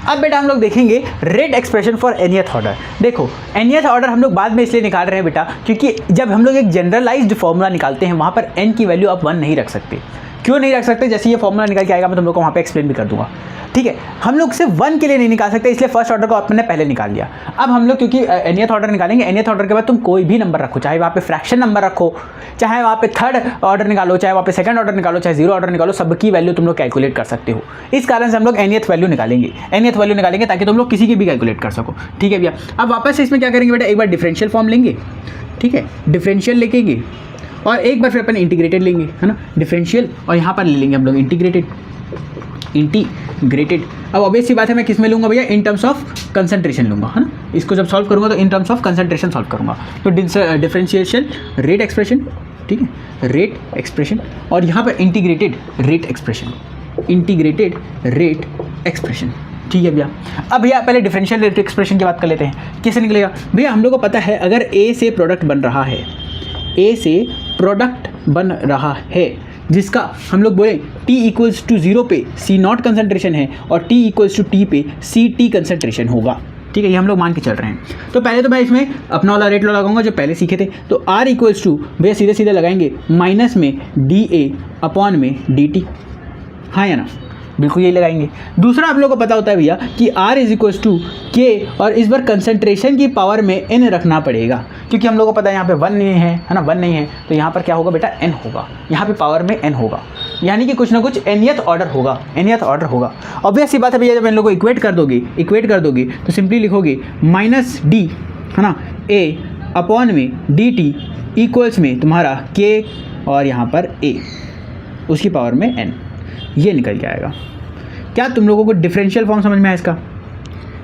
अब बेटा हम लोग देखेंगे rate expression for nth order. देखो nth ऑर्डर हम लोग बाद में इसलिए निकाल रहे हैं बेटा, क्योंकि जब हम लोग एक जनरलाइज्ड फॉर्मूला निकालते हैं वहाँ पर n की वैल्यू आप 1 नहीं रख सकते। क्यों नहीं रख सकते, जैसे ये फॉर्मूला निकल के आएगा मैं तुम लोग को वहाँ पे एक्सप्लेन भी कर दूंगा, ठीक है। हम लोग सिर्फ 1 के लिए नहीं निकाल सकते, इसलिए फर्स्ट ऑर्डर को आपने पहले निकाल लिया। अब हम लोग क्योंकि nth ऑर्डर निकालेंगे, nth ऑर्डर के बाद तुम कोई भी नंबर रखो, चाहे वहाँ पे फ्रैक्शन नंबर रखो, चाहे वहाँ पे थर्ड ऑर्डर निकालो, चाहे वहाँ पे सेकंड ऑर्डर निकालो, चाहे 0 ऑर्डर निकालो, सबकी वैल्यू तुम लोग कैलकुलेट कर सकते हो। इस कारण से हम लोग nth वैल्यू निकालेंगे ताकि तुम लोग किसी की भी कैलकुलेट कर सको, ठीक है भैया। अब वापस से इसमें क्या करेंगे बेटा, एक बार डिफरेंशियल फॉर्म लेंगे, ठीक है, डिफरेंशियल लिखेंगे और एक बार फिर अपन इंटीग्रेटेड लेंगे, है ना, डिफरेंशियल, और यहाँ पर ले लेंगे हम लोग इंटीग्रेटेड। अब ऑब्वियस सी बात है मैं किस में लूँगा भैया, इन टर्म्स ऑफ कंसंट्रेशन लूँगा, है ना। इसको जब सॉल्व करूँगा तो in terms of concentration solve करूँगा। तो डिफरेंशिएशन रेट एक्सप्रेशन, ठीक है, रेट एक्सप्रेशन, और यहाँ पर इंटीग्रेटेड रेट एक्सप्रेशन, ठीक है भैया। अब भैया पहले डिफरेंशियल रेट एक्सप्रेशन की बात कर लेते हैं, कैसे निकलेगा भैया। हम लोग को पता है अगर ए से प्रोडक्ट बन रहा है, जिसका हम लोग बोले t इक्वल्स टू 0 पे C0 कंसंट्रेशन है और t इक्वल्स टू t पे Ct कंसंट्रेशन होगा, ठीक है, ये हम लोग मान के चल रहे हैं। तो पहले तो मैं इसमें अपना वाला रेट लॉ लगाऊंगा जो पहले सीखे थे। तो R इक्वल्स टू भैया सीधे सीधे लगाएंगे माइनस में dA अपॉन में dt, हाँ या ना, बिल्कुल यही लगाएंगे। दूसरा आप लोगों को पता होता है भैया कि R is equals to K, और इस बार कंसंट्रेशन की पावर में n रखना पड़ेगा, क्योंकि हम लोगों को पता है यहाँ पे 1 नहीं है ना, 1 नहीं है, तो यहाँ पर क्या होगा बेटा, n होगा, यहाँ पे पावर में n होगा, यानी कि कुछ ना कुछ nth ऑर्डर होगा। ऑब्वियस सी बात है भैया, जब इन लोगों को इक्वेट कर दोगे तो सिंपली लिखोगे माइनस d, है ना, a अपॉन में dt इक्वल्स में तुम्हारा k और यहाँ पर a उसकी पावर में n, ये निकल के आएगा। क्या तुम लोगों को डिफरेंशियल फॉर्म समझ में आया इसका?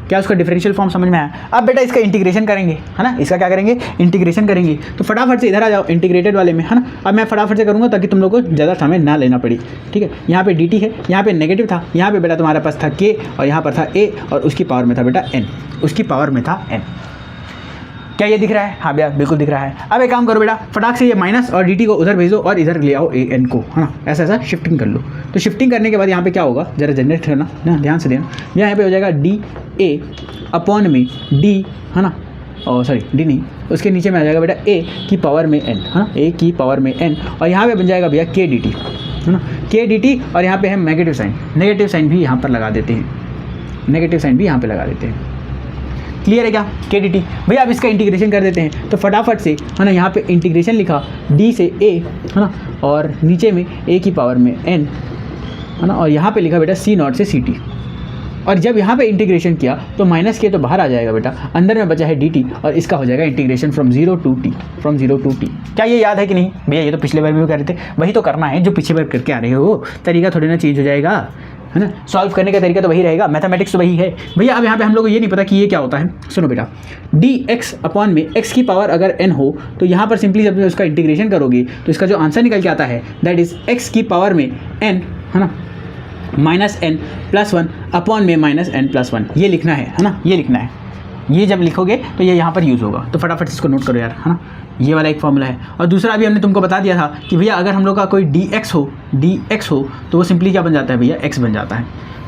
क्या उसका डिफरेंशियल फॉर्म समझ में आया? अब बेटा इसका इंटीग्रेशन करेंगे, है ना, इसका क्या करेंगे, इंटीग्रेशन करेंगे। तो फटाफट से इधर आ जाओ इंटीग्रेटेड वाले में, है ना। अब मैं फटाफट से करूँगा ताकि तुम लोग को ज़्यादा समय ना लेना पड़े, ठीक है। यहाँ पे dt है, यहाँ पे नेगेटिव था, यहाँ पे बेटा तुम्हारे पास था k और यहाँ पर था a, और उसकी पावर में था बेटा n, क्या ये दिख रहा है? हाँ भैया बिल्कुल दिख रहा है। अब एक काम करो बेटा, फटाक से ये माइनस और dt को उधर भेजो और इधर ले आओ an को, है ना, ऐसा शिफ्टिंग कर लो। तो शिफ्टिंग करने के बाद यहाँ पे क्या होगा, जरा जनरेट करना ना, ध्यान से देना। यहाँ पे हो जाएगा dA अपॉन में d, है ना, और सॉरी d नहीं, उसके नीचे में आ जाएगा बेटा a की पावर में n, है ना, a की पावर में n, और यहाँ पे बन जाएगा भैया k dt, है ना, k dt, और यहाँ पे है नेगेटिव साइन भी यहाँ पर लगा देते हैं, क्लियर है क्या, के डी टी। भैया अब इसका इंटीग्रेशन कर देते हैं, तो फटाफट से, है ना, यहाँ पे इंटीग्रेशन लिखा d से a, है ना, और नीचे में a की पावर में n, है ना, और यहाँ पे लिखा बेटा C0 से Ct, और जब यहाँ पे इंटीग्रेशन किया तो माइनस के तो बाहर आ जाएगा बेटा, अंदर में बचा है dt, और इसका हो जाएगा इंटीग्रेशन फ्रॉम 0 टू t। क्या ये याद है कि नहीं भैया? ये तो पिछले बार भी कर रहे थे, वही तो करना है जो पिछले बार करके आ रहे हो, तरीका थोड़ी ना चेंज हो जाएगा, है ना, सॉल्व करने का तरीका तो वही रहेगा, मैथमेटिक्स तो वही है भैया। अब यहाँ पे हम लोग को ये नहीं पता कि ये क्या होता है। सुनो बेटा, dx अपॉन में x की पावर अगर n हो तो यहाँ पर सिंपली जब उसका इंटीग्रेशन करोगे तो इसका जो आंसर निकल के आता है दैट इज x की पावर में n, है ना, माइनस n प्लस 1 अपॉन में माइनस n प्लस 1, ये लिखना है ना, ये लिखना है। ये जब लिखोगे तो ये यहाँ पर यूज़ होगा, तो फटाफट इसको नोट करो यार, है ना। ये वाला एक फॉर्मूला है। और दूसरा अभी हमने तुमको बता दिया था कि भैया अगर हम लोग का कोई dx हो तो वो सिंपली क्या बन जाता है भैया, x बन जाता है।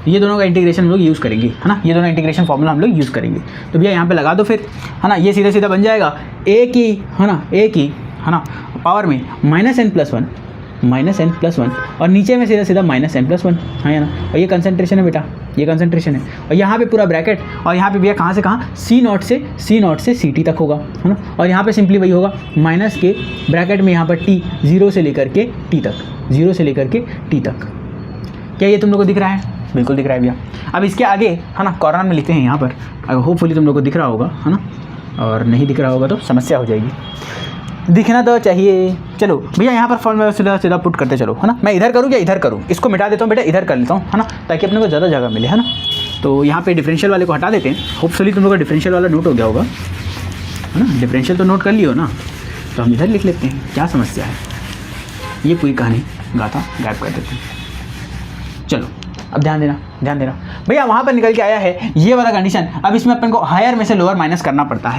ये दोनों का इंटीग्रेशन हम लोग यूज़ करेंगे, है ना, ये दोनों इंटीग्रेशन फॉर्मूला हम लोग यूज़ करेंगे। तो भैया यहाँ पे लगा दो फिर, है ना, ये सीधा सीधा बन जाएगा a की, है ना, पावर में माइनस n प्लस 1, और नीचे में सीधा सीधा माइनस n प्लस 1, हाँ या ना। और ये कंसंट्रेशन है बेटा, ये कंसंट्रेशन है, और यहाँ पे पूरा ब्रैकेट, और यहाँ पे भैया कहाँ से कहाँ, C0 से Ct तक होगा, है ना। और यहाँ पे सिंपली वही होगा माइनस के ब्रैकेट में यहाँ पर t 0 से लेकर के t तक। क्या ये तुम लोग को दिख रहा है? बिल्कुल दिख रहा है भैया। अब इसके आगे, है ना, कॉर्नर में लिखते हैं यहाँ पर, अगर होपफुली तुम लोग को दिख रहा होगा, है ना, और नहीं दिख रहा होगा तो समस्या हो जाएगी, दिखना तो चाहिए। चलो भैया यहाँ पर फॉर्मूला सीधा पुट करते चलो, है ना। मैं इधर करूँ या इधर करूँ? इसको मिटा देता हूँ बेटा, इधर कर लेता हूँ, है ना, ताकि अपने को ज़्यादा जगह मिले, है ना। तो यहाँ पे डिफरेंशियल वाले को हटा देते हैं। होपफुली तुम लोग का डिफरेंशियल वाला नोट हो गया होगा, है ना, डिफरेंशियल तो नोट कर लियो ना। तो हम इधर लिख लेते हैं, क्या समस्या है। ये पूरी कहानी गाथा गायब कर देते हैं। चलो अब ध्यान देना भैया, वहाँ पर निकल के आया है ये वाला कंडीशन। अब इसमें अपन को हायर में से लोअर माइनस करना पड़ता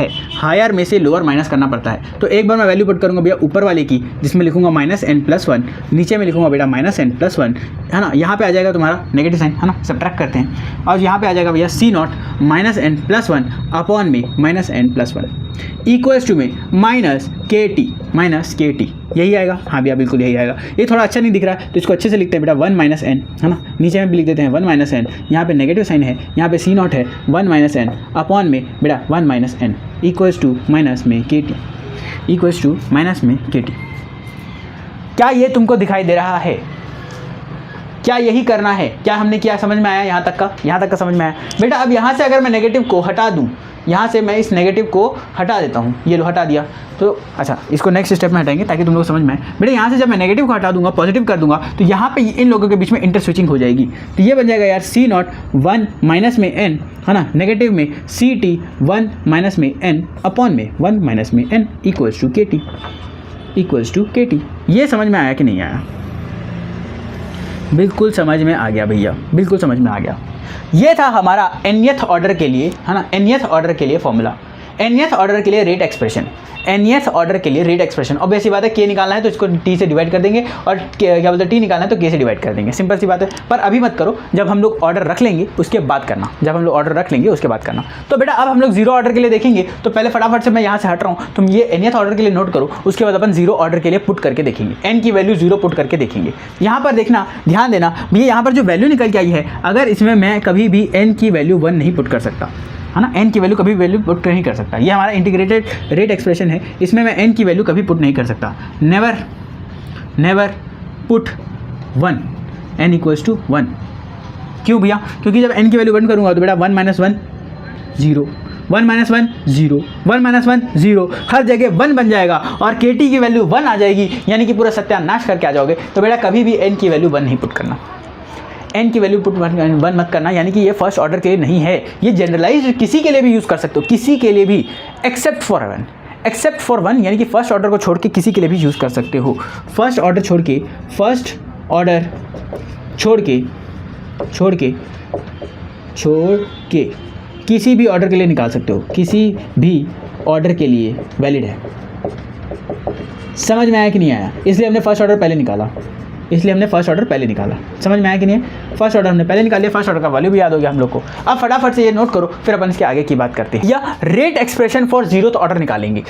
है, तो एक बार मैं वैल्यू पुट करूँगा भैया ऊपर वाले की, जिसमें लिखूंगा माइनस n प्लस 1, नीचे में लिखूंगा बेटा माइनस n प्लस 1, है ना। यहाँ पे आ जाएगा तुम्हारा नेगेटिव साइन, है ना, सब्ट्रैक्ट करते हैं, और यहाँ पे आ जाएगा भैया C0 minus n plus 1 upon में minus n plus 1 equals to में माइनस के टी, यही आएगा। हाँ भैया बिल्कुल यही आएगा। ये थोड़ा अच्छा नहीं दिख रहा है तो इसको अच्छे से लिखते हैं बेटा 1 माइनस n, है ना, नीचे में भी लिख देते हैं 1 माइनस n, यहाँ पे नेगेटिव साइन है, यहाँ पे C0 है, 1 माइनस n अपॉन में बेटा 1 minus n equals to minus में के टी। क्या ये तुमको दिखाई दे रहा है? क्या यही करना है? क्या हमने किया? समझ में आया? यहाँ तक का समझ में आया बेटा। अब यहाँ से अगर मैं नेगेटिव को हटा दूँ यहाँ से मैं इस नेगेटिव को हटा देता हूँ, ये लो हटा दिया। तो अच्छा, इसको नेक्स्ट स्टेप में हटाएंगे ताकि तुम लोग समझ में आए। बेटा यहाँ से जब मैं नेगेटिव को हटा दूंगा, पॉजिटिव कर दूंगा, तो यहाँ पे इन लोगों के बीच में इंटर स्विचिंग हो जाएगी। तो ये बन जाएगा यार सी नॉट 1 माइनस में n, है ना, नेगेटिव में सी टी 1 माइनस में n अपॉन में 1 माइनस में n equals to K T. ये समझ में आया कि नहीं आया? बिल्कुल समझ में आ गया भैया, बिल्कुल समझ में आ गया। ये था हमारा nth ऑर्डर के लिए, है ना, nth ऑर्डर के लिए फॉर्मूला, nth ऑर्डर के लिए रेट एक्सप्रेशन, nth ऑर्डर के लिए रेट एक्सप्रेशन। और बेसी बात है, k निकालना है तो इसको t से डिवाइड कर देंगे, और क्या बोलते हैं t निकालना है तो k से डिवाइड कर देंगे, सिंपल सी बात है। पर अभी मत करो, जब हम लोग ऑर्डर रख लेंगे उसके बाद करना, जब हम लोग ऑर्डर रख लेंगे उसके बाद करना। तो बेटा अब हम लोग जीरो ऑर्डर के लिए देखेंगे, तो पहले फटाफट से मैं यहाँ से हट रहा हूँ, तुम ये nth ऑर्डर के लिए नोट करो, उसके बाद अपन जीरो ऑर्डर के लिए पुट करके देखेंगे, n की वैल्यू जीरो पुट करके देखेंगे। यहाँ पर देखना, ध्यान देना भैया, यहाँ पर जो वैल्यू निकल के आई है, अगर इसमें मैं कभी भी n की वैल्यू 1 नहीं पुट कर सकता, है ना, n की वैल्यू कभी वैल्यू पुट नहीं कर सकता। ये हमारा इंटीग्रेटेड रेट एक्सप्रेशन है, इसमें मैं n की वैल्यू कभी पुट नहीं कर सकता। Never put 1 n equals to 1। क्यों भैया? क्योंकि जब n की वैल्यू 1 करूँगा तो बेटा 1 माइनस 1 0, 1 माइनस 1 0, 1 माइनस 1 0, हर जगह 1 बन जाएगा और kt की वैल्यू 1 आ जाएगी, यानी कि पूरा सत्यानाश करके आ जाओगे। तो बेटा कभी भी n की वैल्यू 1 नहीं पुट करना, n की वैल्यू पुट 1 मत करना, यानी कि ये फर्स्ट ऑर्डर के लिए नहीं है, ये जनरलाइज किसी के लिए भी यूज़ कर सकते हो, किसी के लिए भी, एक्सेप्ट फॉर वन, यानी कि फर्स्ट ऑर्डर को छोड़ के किसी के लिए भी यूज़ कर सकते हो। फर्स्ट ऑर्डर छोड़ के किसी भी ऑर्डर के लिए निकाल सकते हो, किसी भी ऑर्डर के लिए वैलिड है। समझ में आया कि नहीं आया? इसलिए हमने फर्स्ट ऑर्डर पहले निकाला, समझ में आया कि नहीं? फर्स्ट ऑर्डर हमने पहले निकाल लिया, फर्स्ट ऑर्डर का वैल्यू भी याद हो गया हम लोग को। अब फटाफट से ये नोट करो, फिर अपन इसके आगे की बात करते हैं। या rate expression for zeroth order निकालेंगे,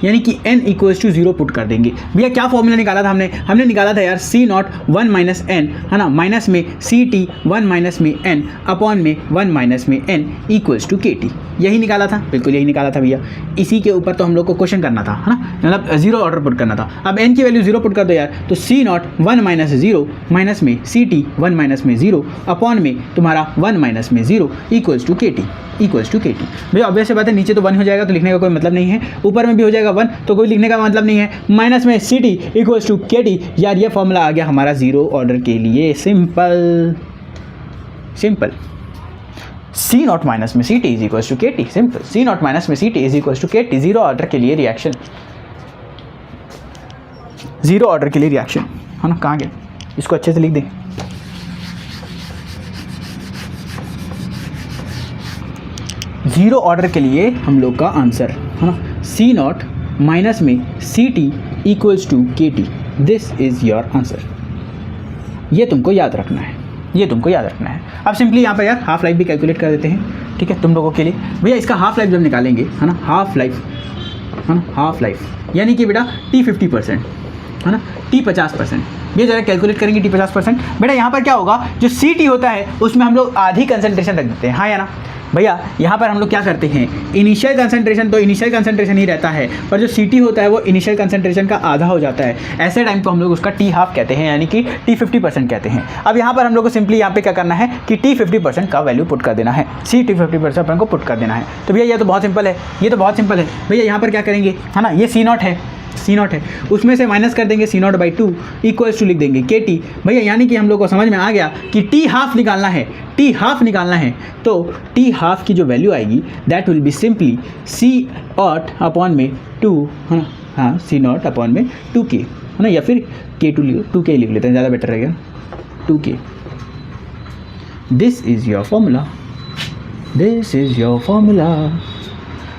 यानी कि n इक्वल्स टू 0 पुट कर देंगे। भैया क्या फॉर्मूला निकाला था हमने निकाला था यार सी नॉट 1 माइनस n, है ना, माइनस में सी टी 1 माइनस में n अपॉन में 1 माइनस में n equals to K T. यही निकाला था, बिल्कुल यही निकाला था भैया। इसी के ऊपर तो हम लोग को क्वेश्चन करना था, है ना, मतलब जीरो ऑर्डर पुट करना था। अब n की वैल्यू 0 पुट कर दो यार, तो सी नॉट 1 माइनस 0 माइनस में सी टी 1 माइनस में 0 अपॉन में तुम्हारा 1 माइनस में 0 इक्वल्स टू के टी। भैया ऑब्वियस बात है, नीचे तो 1 हो जाएगा तो लिखने का कोई मतलब नहीं है, ऊपर में भी हो जाएगा 1 तो कोई लिखने का मतलब नहीं है। माइनस में C T equals to K T, यार ये फॉर्मूला आ गया हमारा जीरो ऑर्डर के लिए। सिंपल सी नॉट माइनस में C T is equals to K T, simple. C naught minus में C T is equals to K T, zero order के लिए रिएक्शन, है ना। कहाँ गया? इसको अच्छे से लिख दें। जीरो ऑर्डर के लिए हम लोग का आंसर, है ना, सी नॉट माइनस में C T equals to K T, this is your answer. ये तुमको याद रखना है। अब सिंपली यहाँ पर यार हाफ लाइफ भी कैलकुलेट कर देते हैं, ठीक है, तुम लोगों के लिए। भैया इसका हाफ लाइफ जब निकालेंगे, है ना, हाफ लाइफ यानी कि बेटा टी 50%, है ना, टी 50%। ये जरा कैलकुलेट करेंगे टी 50%। बेटा यहाँ पर क्या होगा, जो सी टी होता है उसमें हम लोग आधी कंसंट्रेशन रख देते हैं, हाँ या ना भैया। यहाँ पर हम लोग क्या करते हैं, इनिशियल कंसंट्रेशन ही रहता है, पर जो सी टी होता है वो इनिशियल कंसंट्रेशन का आधा हो जाता है। ऐसे टाइम को हम लोग उसका टी हाफ कहते हैं, यानी कि टी 50% कहते हैं। अब यहाँ पर हम लोग को सिंपली यहाँ पे क्या करना है कि टी 50% का वैल्यू पुट कर देना है, सी टी 50% अपन को पुट कर देना है। तो भैया ये तो बहुत सिंपल है, भैया यहाँ पर क्या करेंगे, है ना, ये सी नॉट है, उसमें से माइनस कर देंगे सी नॉट बाई 2 इक्वल्स टू लिख देंगे के टी। भैया यानी कि हम लोग को समझ में आ गया कि टी हाफ निकालना है, तो टी हाफ की जो वैल्यू आएगी that will be simply C naught upon में 2, है ना, हाँ, सी नॉट अपॉन में 2k, है ना, या फिर k2 2k लिख लेते हैं, ज़्यादा बेटर रहेगा, 2k। This is your formula.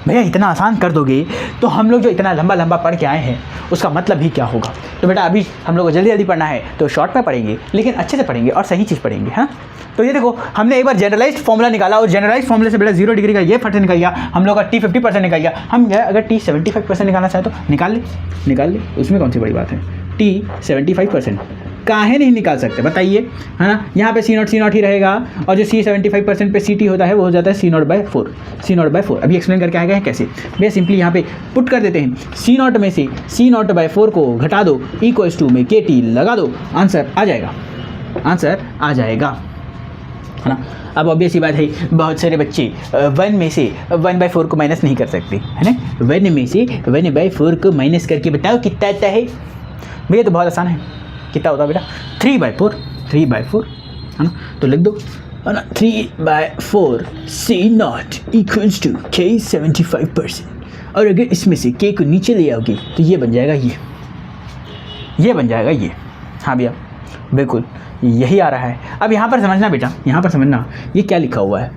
भैया इतना आसान कर दोगे तो हम लोग जो इतना लंबा पढ़ के आए हैं उसका मतलब ही क्या होगा। तो बेटा अभी हम लोग को जल्दी पढ़ना है तो शॉर्ट में पढ़ेंगे, लेकिन अच्छे से पढ़ेंगे और सही चीज़ पढ़ेंगे, हाँ। तो ये देखो हमने एक बार जनरलाइज्ड फॉर्मूला निकाला और जनरलाइज्ड फॉर्मूले से बेटा 0 डिग्री का ये फट निकल गया, हम लोग का टी 50% निकल गया। हम अगर टी 75% निकालना चाहे तो निकाल ले, उसमें कौन सी बड़ी बात है। टी 75% काहे नहीं निकाल सकते बताइए, है ना। यहाँ पे सी नॉट ही रहेगा और जो सी 75% पे सी टी होता है वो हो जाता है सी नॉट बाई 4। अभी एक्सप्लेन करके आएगा कैसे। भैया सिंपली यहाँ पे पुट कर देते हैं, सी नॉट में से सी नॉट बाई 4 को घटा दो इक्वल्स टू में के टी लगा दो, आंसर आ जाएगा। है ना। अब ऑब्वियस ही बात है, बहुत सारे बच्चे 1 में से 1/4 को माइनस नहीं कर सकते, है ना। 1 में से 1/4 को माइनस करके बताओ कितना आता है भैया। तो बहुत आसान है, कितना होता है बेटा 3/4 है ना। तो लिख दो, है ना, 3/4 C0 इक्वल्स टू K 75%। और अगर इसमें से K को नीचे ले आओगे तो ये बन जाएगा, ये बन जाएगा ये। हाँ भैया बिल्कुल यही आ रहा है। अब यहाँ पर समझना बेटा, यहाँ पर समझना ये क्या लिखा हुआ है,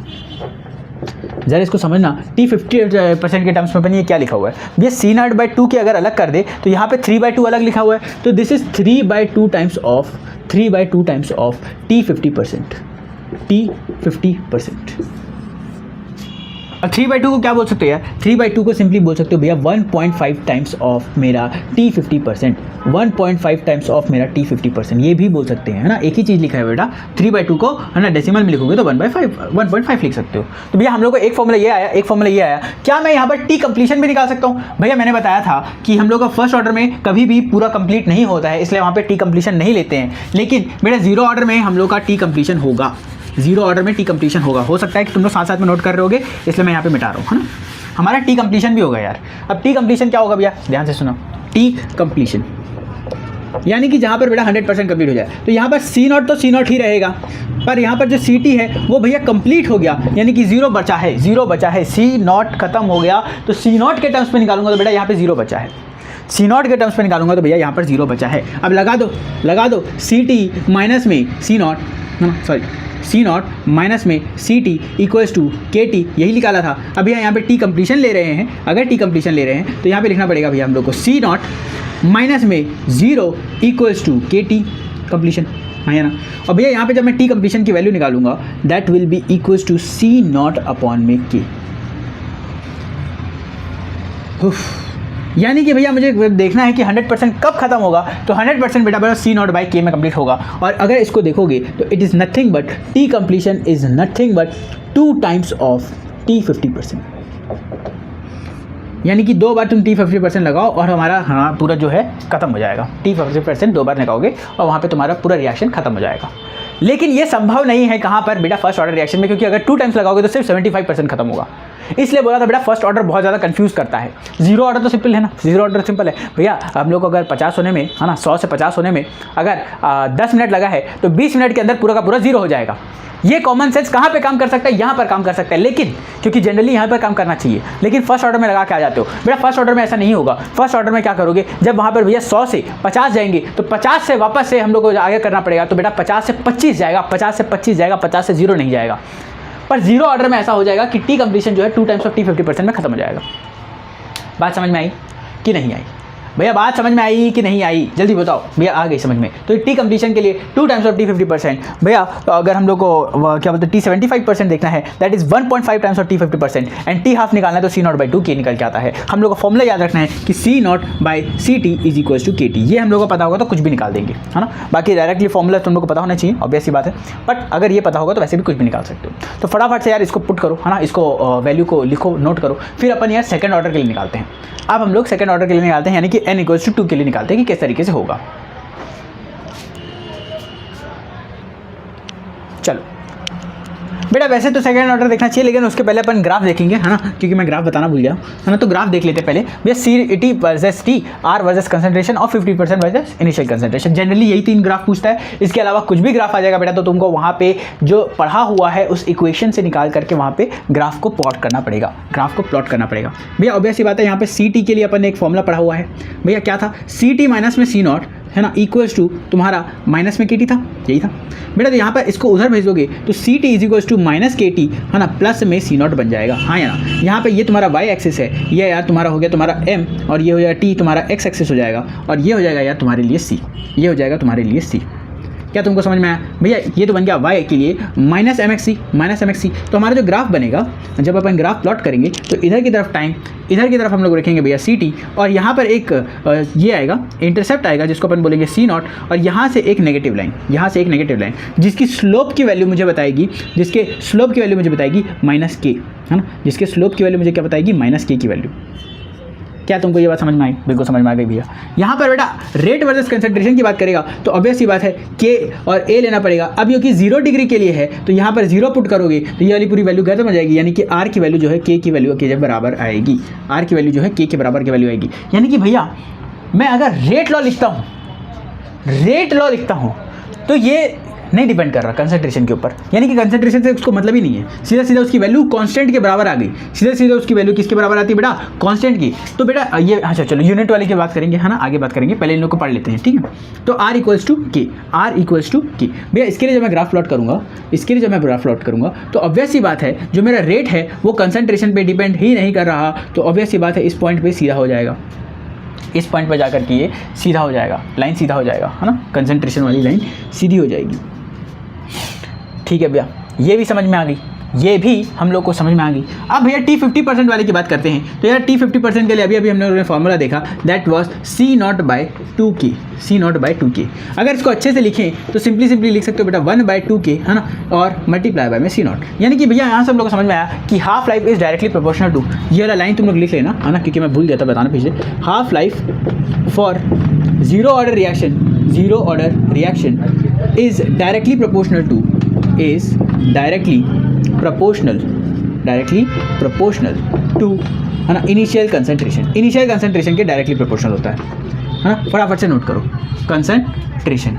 ज़रा इसको समझना। T50% के टर्म्स में अपन ये क्या लिखा हुआ है भैया, C0/2 के अगर अलग कर दे तो यहाँ पे 3/2 अलग लिखा हुआ है। तो this is 3/2 times of T50%। अब 3/2 को क्या बोल सकते हो यार, 3/2 को सिंपली बोल सकते हो भैया 1.5 टाइम्स ऑफ मेरा T50%, 1.5 टाइम्स ऑफ मेरा T50%, ये भी बोल सकते हैं, है ना। एक ही चीज़ लिखा है बेटा, 3/2 को है ना डेसिमल में लिखोगे तो 1.5 लिख सकते हो। तो भैया हम लोग को एक फॉर्मूला ये आया, क्या मैं यहाँ पर T कंप्लीशन भी निकाल सकता हूँ भैया। मैंने बताया था कि हम लोग का फर्स्ट ऑर्डर में कभी भी पूरा कंप्लीट नहीं होता है, इसलिए वहाँ पर T कंप्लीशन नहीं लेते हैं। लेकिन बेटा जीरो ऑर्डर में हम लोग का T कंप्लीशन होगा, जीरो ऑर्डर में T कंप्लीशन होगा। हो सकता है कि तुम लोग साथ साथ में नोट कर रहे होगे, इसलिए मैं यहाँ पे मिटा रहा हूँ, है ना। हमारा T कंप्लीशन भी होगा यार। अब T कंप्लीशन क्या होगा भैया, ध्यान से सुनो। T कंप्लीशन यानी कि जहाँ पर बेटा 100% कंप्लीट हो जाए, तो यहाँ पर C0 तो C0 ही रहेगा, पर यहाँ पर जो CT है वो भैया कंप्लीट हो गया, यानी कि जीरो बचा है, C0 खत्म हो गया। तो C0 के टर्म्स में निकालूंगा तो बेटा यहाँ पे जीरो बचा है, C0 के टर्म्स में निकालूंगा तो भैया यहाँ पर जीरो बचा है। अब लगा दो CT माइनस में C0 माइनस में CT इक्वल्स टू KT, यही निकाला था। अब भैया यहाँ पे T कंप्लीशन ले रहे हैं, अगर T कंप्लीशन ले रहे हैं तो यहाँ पे लिखना पड़ेगा भैया हम लोग को C0 माइनस में 0 इक्वल्स टू KT कंप्लीशन, है ना। और भैया यहाँ पे जब मैं T कंप्लीशन की वैल्यू निकालूंगा that will be equals to C0 upon में K। यानी कि भैया मुझे देखना है कि 100% कब खत्म होगा, तो 100% बेटा C0/K में कंप्लीट होगा। और अगर इसको देखोगे तो it is nothing but T completion is nothing but 2 times of T50%। यानी कि 2 बार तुम T50% लगाओ और हमारा पूरा जो है खत्म हो जाएगा। T50% 2 बार लगाओगे और वहाँ पे तुम्हारा पूरा रिएक्शन खत्म हो जाएगा। लेकिन ये संभव नहीं है कहाँ पर बेटा, फर्स्ट ऑर्डर रिएक्शन में, क्योंकि अगर 2 टाइम्स लगाओगे तो सिर्फ 75% खत्म होगा। इसलिए बोला था बेटा फर्स्ट ऑर्डर बहुत ज़्यादा कंफ्यूज करता है। जीरो ऑर्डर तो सिंपल है ना, जीरो ऑर्डर सिंपल है भैया। हम लोग को अगर 50 होने में, है ना, 100 से 50 होने में अगर 10 मिनट लगा है तो 20 मिनट के अंदर पूरा का पूरा जीरो हो जाएगा। ये कॉमन सेंस कहाँ पे काम कर सकता है, यहाँ पर काम कर सकता है। लेकिन क्योंकि जनरली यहाँ पर काम करना चाहिए, लेकिन फर्स्ट ऑर्डर में लगा के आ जाते हो बेटा। फर्स्ट ऑर्डर में ऐसा नहीं होगा। फर्स्ट ऑर्डर में क्या करोगे, जब वहाँ पर भैया 100 से 50 जाएंगे तो 50 से वापस से हम लोग को आगे करना पड़ेगा। तो बेटा 50 से 25 जाएगा, 50 से 25 जाएगा, 50 से 0 नहीं जाएगा। पर जीरो ऑर्डर में ऐसा हो जाएगा कि T कंप्लीशन जो है 2 टाइम्स ऑफ T50% में खत्म हो जाएगा। बात समझ में आई कि नहीं आई भैया, बात समझ में आई कि नहीं आई, जल्दी बताओ भैया। आ गई समझ में। तो T कंप्लीशन के लिए 2 टाइम्स ऑफ T50% भैया। तो अगर हम लोग को क्या बोलते हैं T75% देखना है that is 1.5 times of T50% and T half निकालना है तो C0/2 K निकल के आता है। हम लोग को फॉर्मूला याद रखना है कि C0/CT is equals to KT। ये हम लोग को पता होगा तो कुछ भी निकाल देंगे, है ना। बाकी डायरेक्टली फॉर्मूला तुम लोग को पता होना चाहिए, ऑब्वियस सी बात है। बट अगर ये पता होगा तो वैसे भी कुछ भी निकाल सकते हो। तो फटाफट से यार इसको पुट करो, है ना, इसको वैल्यू को लिखो, नोट करो। फिर अपन यार सेकंड ऑर्डर के लिए निकालते हैं। अब हम लोग सेकंड ऑर्डर के लिए निकालते हैं, यानी कि n इक्वल्स टू 2 के लिए निकालते हैं कि किस तरीके से होगा। चलो बेटा, वैसे तो सेकंड ऑर्डर देखना चाहिए, लेकिन उसके पहले अपन ग्राफ देखेंगे, है ना, क्योंकि मैं ग्राफ बताना भूल गया, है ना। तो ग्राफ देख लेते पहले भैया, CT versus T, R versus concentration और 50% वर्सेस इनिशियल कंसंट्रेशन। जनरली यही 3 ग्राफ पूछता है। इसके अलावा कुछ भी ग्राफ आ जाएगा बेटा तो तुमको वहाँ पे जो पढ़ा हुआ है उस इक्वेशन से निकाल करके वहाँ पे ग्राफ को प्लॉट करना पड़ेगा, भैया। ऑब्वियस सी बात है, यहाँ पे CT के लिए अपन ने एक फॉर्मूला पढ़ा हुआ है भैया। क्या था, CT माइनस में C0, है ना, इक्वल्स टू तुम्हारा माइनस में KT था, यही था बेटा। तो यहाँ पर इसको उधर भेजोगे तो CT is equals to minus KT, है ना, प्लस में C0 बन जाएगा, हाँ या ना। यहाँ पे ये तुम्हारा y एक्सिस है, ये यार तुम्हारा हो गया तुम्हारा m, और ये हो जाएगा T तुम्हारा x एक्सिस हो जाएगा, और ये हो जाएगा यार तुम्हारे लिए C, ये हो जाएगा तुम्हारे लिए C। क्या तुमको समझ में आया भैया? ये तो बन गया y के लिए माइनस एम एक्स सी। तो हमारा जो ग्राफ बनेगा, जब अपन ग्राफ प्लॉट करेंगे तो इधर की तरफ टाइम, इधर की तरफ हम लोग रखेंगे भैया CT, और यहाँ पर एक ये आएगा इंटरसेप्ट आएगा जिसको अपन बोलेंगे C0, और यहाँ से एक नेगेटिव लाइन, जिसकी स्लोप की वैल्यू मुझे बताएगी, माइनस K, है ना। जिसके स्लोप की वैल्यू मुझे क्या बताएगी, माइनस K की वैल्यू। क्या तुमको ये बात समझ में आई? बिल्कुल समझ में आ गई भैया। यहाँ पर बेटा रेट वर्सेस कंसंट्रेशन की बात करेगा तो ऑब्वियस सी बात है के और ए लेना पड़ेगा। अब क्योंकि 0 डिग्री के लिए है तो यहाँ पर 0 पुट करोगे तो ये वाली पूरी वैल्यू खत्म हो जाएगी, यानी कि आर की वैल्यू जो है के की वैल्यू के बराबर आएगी। आर की वैल्यू जो है के बराबर की वैल्यू आएगी। यानी कि भैया मैं अगर रेट लॉ लिखता हूँ तो ये नहीं डिपेंड कर रहा कंसंट्रेशन के ऊपर, यानी कि कंसंट्रेशन से उसको मतलब ही नहीं है। सीधा सीधा उसकी वैल्यू कांस्टेंट के बराबर आ गई। सीधा सीधा उसकी वैल्यू किसके बराबर आती है बेटा? कांस्टेंट की। तो बेटा ये अच्छा चलो यूनिट वाले की बात करेंगे, है ना, आगे बात करेंगे, पहले इन लोग को पढ़ लेते हैं, ठीक है। तो R इक्वल्स टू के, R इक्वल्स टू के। भैया इसके लिए जब मैं ग्राफ प्लॉट करूँगा तो ऑब्वियस सी बात है जो मेरा रेट है वो कंसंट्रेशन पर डिपेंड ही नहीं कर रहा, तो ऑब्वियस सी बात है इस पॉइंट पर सीधा हो जाएगा। इस पॉइंट पर जाकर के ये सीधा हो जाएगा, लाइन सीधा हो जाएगा, है ना, कंसंट्रेशन वाली लाइन सीधी हो जाएगी। ठीक है भैया, ये भी समझ में आ गई, ये भी हम लोग को समझ में आ गई। अब भैया T50% वाले की बात करते हैं। तो यार T50% के लिए अभी हम लोगों ने फॉर्मूला देखा, दैट वाज C0/2K, C0/2K। अगर इसको अच्छे से लिखें तो सिंपली लिख सकते हो बेटा 1/2K, है ना, और मल्टीप्लाई बाय में C0। यानी कि भैया यहाँ से हम लोग को समझ में आया कि half life is directly proportional to, ये वाला लाइन तुम लोग लिख लेना, है ना, क्योंकि मैं भूल गया था बताना पीछे। Half life for zero order reaction is directly proportional to, है ना, इनिशियल कंसंट्रेशन के डायरेक्टली प्रोपोर्शनल होता है ना। फटाफट से नोट करो, कंसंट्रेशन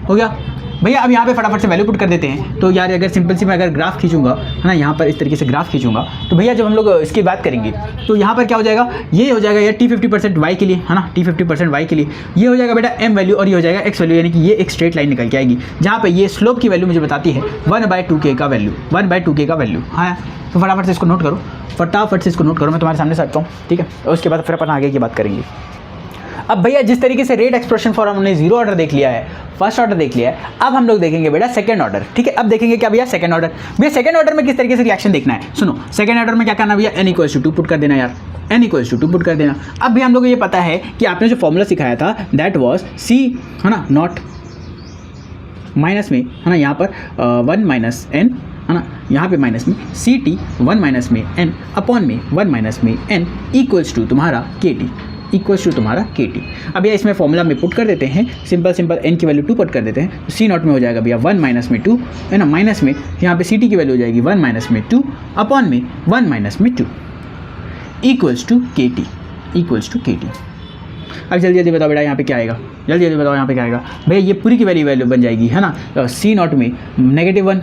हो गया भैया। अब यहाँ पे फटाफट से वैल्यू पुट कर देते हैं। तो यार अगर सिंपल सी मैं अगर ग्राफ खींचूंगा, है ना, यहाँ पर इस तरीके से ग्राफ खींचूंगा तो भैया जब हम लोग इसकी बात करेंगे तो यहाँ पर क्या हो जाएगा, ये हो जाएगा यार T50% y के लिए, है ना, T50% y के लिए ये हो जाएगा बेटा m वैल्यू और ये हो जाएगा x वैल्यू, यानी कि ये एक स्ट्रेट लाइन निकल के आएगी जहाँ पे ये स्लोप की वैल्यू मुझे बताती है 1/2K का वैल्यू। हाँ, तो फटाफट से इसको नोट करो, मैं तुम्हारे सामने से रखता हूँ, ठीक है। और उसके बाद फिर अपन आगे की बात करेंगे। अब भैया जिस तरीके से रेट एक्सप्रेशन फॉर हमने 0 ऑर्डर देख लिया है, फर्स्ट ऑर्डर देख लिया है, अब हम लोग देखेंगे बेटा सेकंड ऑर्डर, ठीक है। अब देखेंगे क्या भैया सेकंड ऑर्डर। भैया सेकंड ऑर्डर में किस तरीके से रिएक्शन देखना है, सुनो। सेकंड ऑर्डर में क्या करना भैया, n = 2 पुट कर देना यार, n = 2 पुट कर देना। अब भी हम लोग को ये पता है कि आपने जो फॉर्मूला सिखाया था दैट वाज C, है ना, नॉट माइनस में, है ना, यहाँ पर 1 - n, है ना, यहाँ पे माइनस में CT 1 - में n अपॉन में 1 - में n इक्वल्स टू तुम्हारा KT। अब ये इसमें फॉर्मूला में पुट कर देते हैं, सिंपल n की वैल्यू 2 पुट कर देते हैं, तो C0 में हो जाएगा भैया 1 - में 2, है ना, माइनस में यहाँ पे CT की वैल्यू हो जाएगी 1 - में 2 अपॉन में 1 - में 2 इक्वल्स टू KT। अब जल्दी बताओ बेटा यहाँ पे क्या आएगा, भैया ये पूरी की वैल्यू बन जाएगी, है ना, C0 में -1,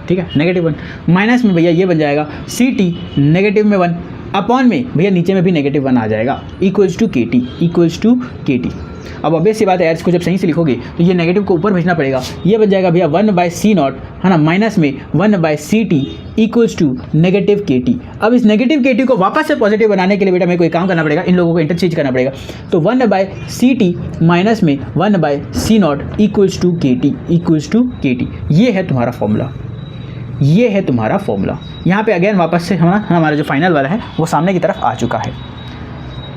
ठीक है, -1 माइनस में भैया ये बन जाएगा CT -1 अपॉन में भैया नीचे में भी -1 आ जाएगा इक्वल्स टू KT। अब ऑब्वियस सी बात है यार, इसको जब सही से लिखोगे तो ये नेगेटिव को ऊपर भेजना पड़ेगा, ये बन जाएगा भैया 1/C0, है ना, माइनस में 1/CT इक्वल्स टू -KT। अब इस नेगेटिव KT को वापस से पॉजिटिव बनाने के लिए बेटा मेरे को एक काम करना पड़ेगा, इन लोगों को इंटरचेंज करना पड़ेगा। तो 1/CT माइनस में 1/C0 इक्वल्स टू KT। ये है तुम्हारा फॉर्मूला। यहाँ पे अगेन वापस से हमारा जो फाइनल वाला है वो सामने की तरफ आ चुका है।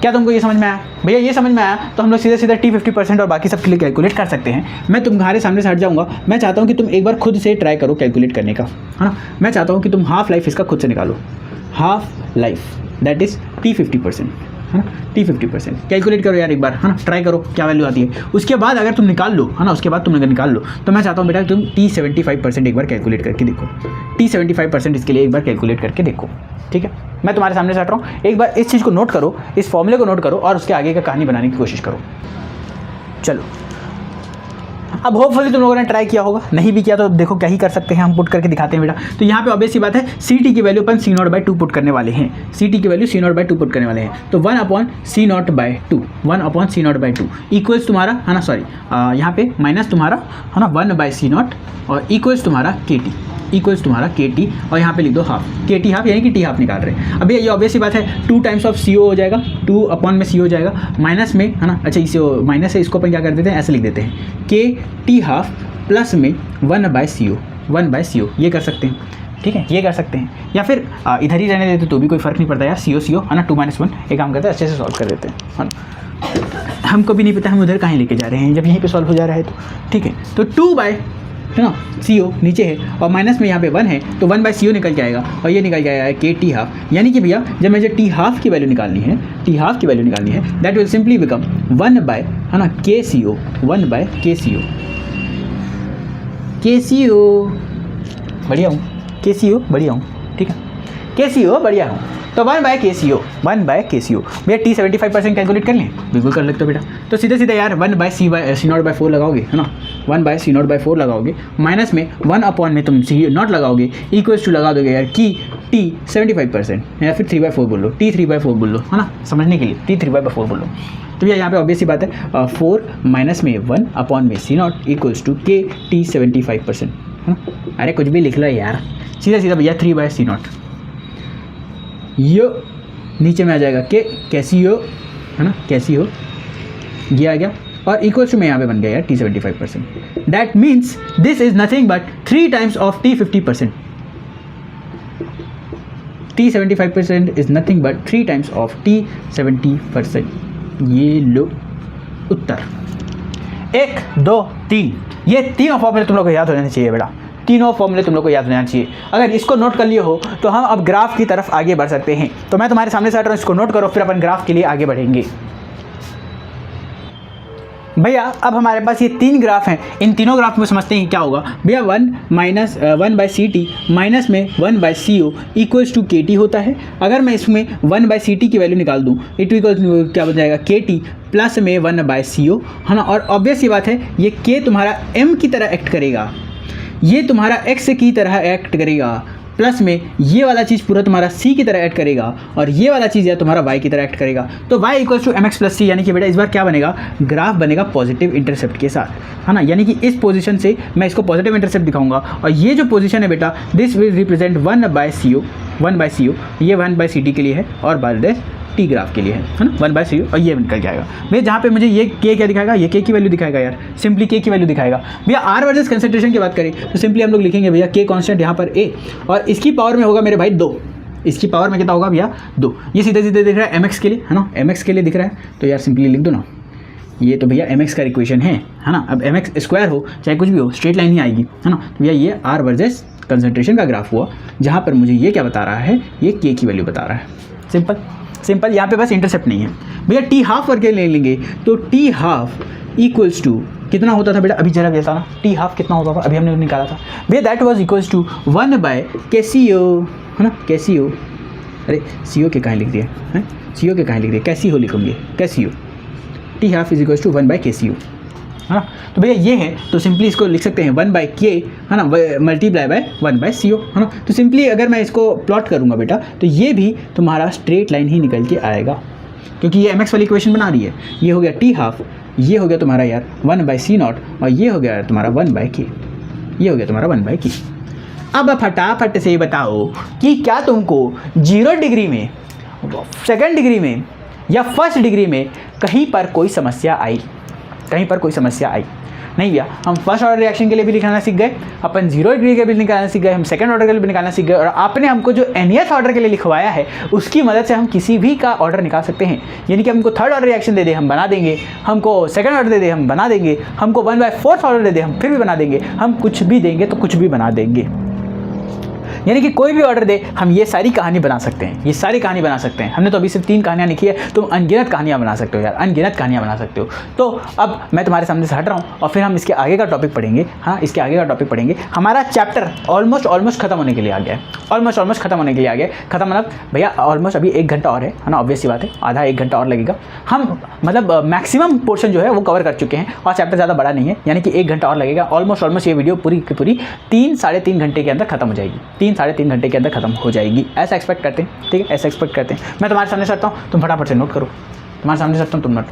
क्या तुमको ये समझ में आया भैया? ये समझ में आया तो हम लोग सीधा T50% और बाकी सब के लिए कैलकुलेट कर सकते हैं। मैं तुम्हारे सामने से हट जाऊँगा, मैं चाहता हूँ कि तुम एक बार खुद से ट्राई करो कैलकुलेट करने का, है ना। मैं चाहता हूँ कि तुम हाफ लाइफ इसका खुद से निकालो, half life that is T50%, है ना, T50% कैलकुलेट करो यार एक बार, है ना, ट्राई करो क्या वैल्यू आती है। उसके बाद अगर तुम निकाल लो, है ना, तो मैं चाहता हूँ बेटा तुम T75% एक बार कैलकुलेट करके देखो, T75% इसके लिए एक बार कैलकुलेट करके देखो, ठीक है। मैं तुम्हारे सामने से हट रहा हूँ, एक बार इस चीज़ को नोट करो, इस फॉर्मूले को नोट करो और उसके आगे का कहानी बनाने की कोशिश करो। चलो अब होपफुली तुम लोगों ने ट्राई किया होगा, नहीं भी किया तो देखो क्या ही कर सकते हैं, हम पुट करके दिखाते हैं बेटा। तो यहाँ पे ऑब्वियस सी बात है CT की वैल्यू अपन C0/2 पुट करने वाले हैं, तो 1/C0/2 इक्वल्स तुम्हारा, है ना, सॉरी यहाँ पे माइनस तुम्हारा, है ना, 1/C0 और इक्वल्स तुम्हारा KT और यहाँ पे लिख दो हाफ, KT हाफ, यानी कि T हाफ निकाल रहे हैं। अभी ये ऑब्वियस सी बात है 2 टाइम्स ऑफ CO हो जाएगा, 2 अपॉन में C हो जाएगा, माइनस में, है ना, अच्छा इसे माइनस है, इसको अपन क्या कर देते हैं, ऐसे लिख देते हैं KT हाफ प्लस में 1/CO, ये कर सकते हैं, ठीक है, ये कर सकते हैं, या फिर इधर ही रहने देते तो भी कोई फ़र्क नहीं पड़ता यार, CO, है ना, 2 - 1 एक काम करते हैं, अच्छे से सॉल्व कर देते हैं, है ना। हमको भी नहीं पता हम उधर कहाँ लेके जा रहे हैं, जब यहीं पे सॉल्व हो जा रहा है तो ठीक है। तो 2/, है ना, CO नीचे है और माइनस में यहाँ पे 1 है तो 1/CO निकल के आएगा और ये निकल के आएगा KT हाफ। यानी कि भैया जब मुझे T हाफ की वैल्यू निकालनी है, T हाफ की वैल्यू निकालनी है, दैट विल सिंपली बिकम 1/, है ना, KCO, 1/KCO। KCO बढ़िया हूँ, KCO बढ़िया हूँ, ठीक है, KCO बढ़िया हूँ, तो 1/KCO, 1/KCO। भैया T 75% कैलकुलेट कर लें, बिल्कुल कर लगता हो बेटा। तो सीधे सीधे यार 1/C0/4 लगाओगे, है ना, 1/C0/4 लगाओगे, माइनस में 1 में तुम C0 लगाओगे, इक्वल्स टू लगा दोगे यार कि T 75% या फिर 3/4 बोल लो, T 3/4 बोल लो, है ना, समझने के लिए T 3/4 बोल लो। तो भैया यहाँ पे ऑब्वियस सी बात है 4 माइनस में 1 में C0 इक्वल्स टू के T 75%, है ना। अरे कुछ भी लिख लो यार, सीधा सीधा भैया 3/C0 यो नीचे में आ जाएगा के कैसी हो, है ना, कैसी हो, ये आ गया और इक्वल टू में यहाँ पे बन गया यार T 75%। That means this is nothing but 3 times of T 50%। T 75% is nothing but 3 times of T 70%। ये लो उत्तर 1 2 3। ये तीनों फॉर्मूले तुम लोग को याद हो जाने चाहिए बेटा, तीनों फॉर्मूले तुम लोग को याद रहना चाहिए। अगर इसको नोट कर लिए हो तो हम अब ग्राफ की तरफ आगे बढ़ सकते हैं। तो मैं तुम्हारे सामने से हट रहा हूँ, इसको नोट करो, फिर अपन ग्राफ के लिए आगे बढ़ेंगे। भैया अब हमारे पास ये 3 ग्राफ हैं, इन तीनों ग्राफ में समझते हैं क्या होगा। भैया 1/CT माइनस में 1/CO इक्वल्स टू KT होता है। अगर मैं इसमें 1/CT की वैल्यू निकाल दूँ, इट इक्वल्स क्या बन जाएगा KT प्लस में 1/CO, है ना। और ऑब्वियस ये बात है, ये K तुम्हारा M की तरह एक्ट करेगा, ये तुम्हारा X की तरह एक्ट करेगा, प्लस में ये वाला चीज़ पूरा तुम्हारा C की तरह ऐड करेगा और ये वाला चीज़ है तुम्हारा Y की तरह ऐड करेगा। तो Y equals to MX plus C, यानी कि बेटा इस बार क्या बनेगा, ग्राफ बनेगा पॉजिटिव इंटरसेप्ट के साथ, है ना। यानी कि इस पोजीशन से मैं इसको पॉजिटिव इंटरसेप्ट दिखाऊंगा और ये जो पोजीशन है बेटा दिस विल रिप्रेजेंट 1/CO, ये 1/CT के लिए है और बाय T ग्राफ के लिए है ना, 1/CO और ये निकल जाएगा। भैया जहाँ पे मुझे ये K क्या दिखाएगा, ये K की वैल्यू दिखाएगा यार, सिंपली K की वैल्यू दिखाएगा। भैया R वर्सेस कंसंट्रेशन की बात करें तो सिंपली हम लोग लिखेंगे भैया K कांस्टेंट यहाँ पर A और इसकी पावर में होगा मेरे भाई 2, इसकी पावर में कितना होगा भैया 2। ये सीधे सीधे दिख रहा है MX के लिए, है ना, MX के लिए दिख रहा है, तो यार सिंपली लिख दो ना, ये तो भैया MX का इक्वेशन है ना। अब MX स्क्वायर हो चाहे कुछ भी हो स्ट्रेट लाइन ही आएगी, है ना। तो भैया ये R वर्सेस कंसंट्रेशन का ग्राफ हुआ, जहाँ पर मुझे ये क्या बता रहा है, ये K की वैल्यू बता रहा है। सिंपल यहाँ पे बस इंटरसेप्ट नहीं है। भैया T हाफ करके ले लेंगे तो T हाफ इक्वल्स टू कितना होता था बेटा, अभी जरा बताना T हाफ कितना होता था, अभी हमने निकाला था भैया, that was equals to 1/KCO, है ना, KCO। अरे CO के कहाँ लिख दिए हैं, CO के कहाँ लिख दिए, KCO लिखूंगे, KCO। T half is equals to 1/KCO, है ना। तो भैया ये है तो सिंपली इसको लिख सकते हैं 1/K, है ना, मल्टीप्लाई बाय 1/CO, है ना। तो सिंपली अगर मैं इसको प्लॉट करूँगा बेटा तो ये भी तुम्हारा स्ट्रेट लाइन ही निकल के आएगा, क्योंकि ये MX वाली इक्वेशन बना रही है। ये हो गया T हाफ, ये हो गया तुम्हारा यार 1/C0 और ये हो गया तुम्हारा 1/K, ये हो गया तुम्हारा 1/K। अब फटाफट से बताओ कि क्या तुमको 0 डिग्री में, 2nd डिग्री में या 1st डिग्री में कहीं पर कोई समस्या आई, कहीं पर कोई समस्या आई? नहीं भैया, हम फर्स्ट ऑर्डर रिएक्शन के लिए भी निकालना सीख गए, अपन 0 डिग्री के भी निकालना सीख गए, हम सेकंड ऑर्डर के लिए भी निकालना सीख गए और आपने हमको जो nth ऑर्डर के लिए लिखवाया है उसकी मदद से हम किसी भी का ऑर्डर निकाल सकते हैं। यानी कि हमको 3rd ऑर्डर रिएक्शन दे दे हम बना देंगे, हमको सेकंड ऑर्डर दे दे हम बना देंगे, हमको 1/4 ऑर्डर दे दे हम फिर भी बना देंगे, हम कुछ भी देंगे तो कुछ भी बना देंगे। यानी कि कोई भी ऑर्डर दे हम ये सारी कहानी बना सकते हैं, ये सारी कहानी बना सकते हैं। हमने तो अभी सिर्फ 3 कहानियाँ लिखी है, तुम अनगिनत कहानियाँ बना सकते हो यार, अनगिनत कहानियाँ बना सकते हो। तो अब मैं तुम्हारे सामने से हट रहा हूँ और फिर हम इसके आगे का टॉपिक पढ़ेंगे। हाँ, इसके आगे का टॉपिक पढ़ेंगे। हमारा चैप्टर ऑलमोस्ट खत्म होने के लिए आ गया है, ऑलमोस्ट खत्म होने के लिए आ गया है। खत्म मतलब भैया ऑलमोस्ट अभी 1 घंटा और है ना, ऑब्वियस सी बात है, आधा 1 घंटा और लगेगा। हम मतलब मैक्सिमम पोर्शन जो है वो कवर कर चुके हैं और चैप्टर ज़्यादा बड़ा नहीं है, यानी कि 1 घंटा और लगेगा। ऑलमोस्ट ये वीडियो पूरी की पूरी 3 साढ़े 3 घंटे के अंदर खत्म हो जाएगी, 3 साढ़े 3 घंटे के अंदर खत्म हो जाएगी, ऐसा एक्सपेक्ट करते हैं। ठीक है, ऐसा एक्सपेक्ट करते हैं। मैं तुम्हारे सामने सकता हूँ, तुम फटाफट से नोट करो, तुम्हारे सामने सकता हूँ, तुम नोट।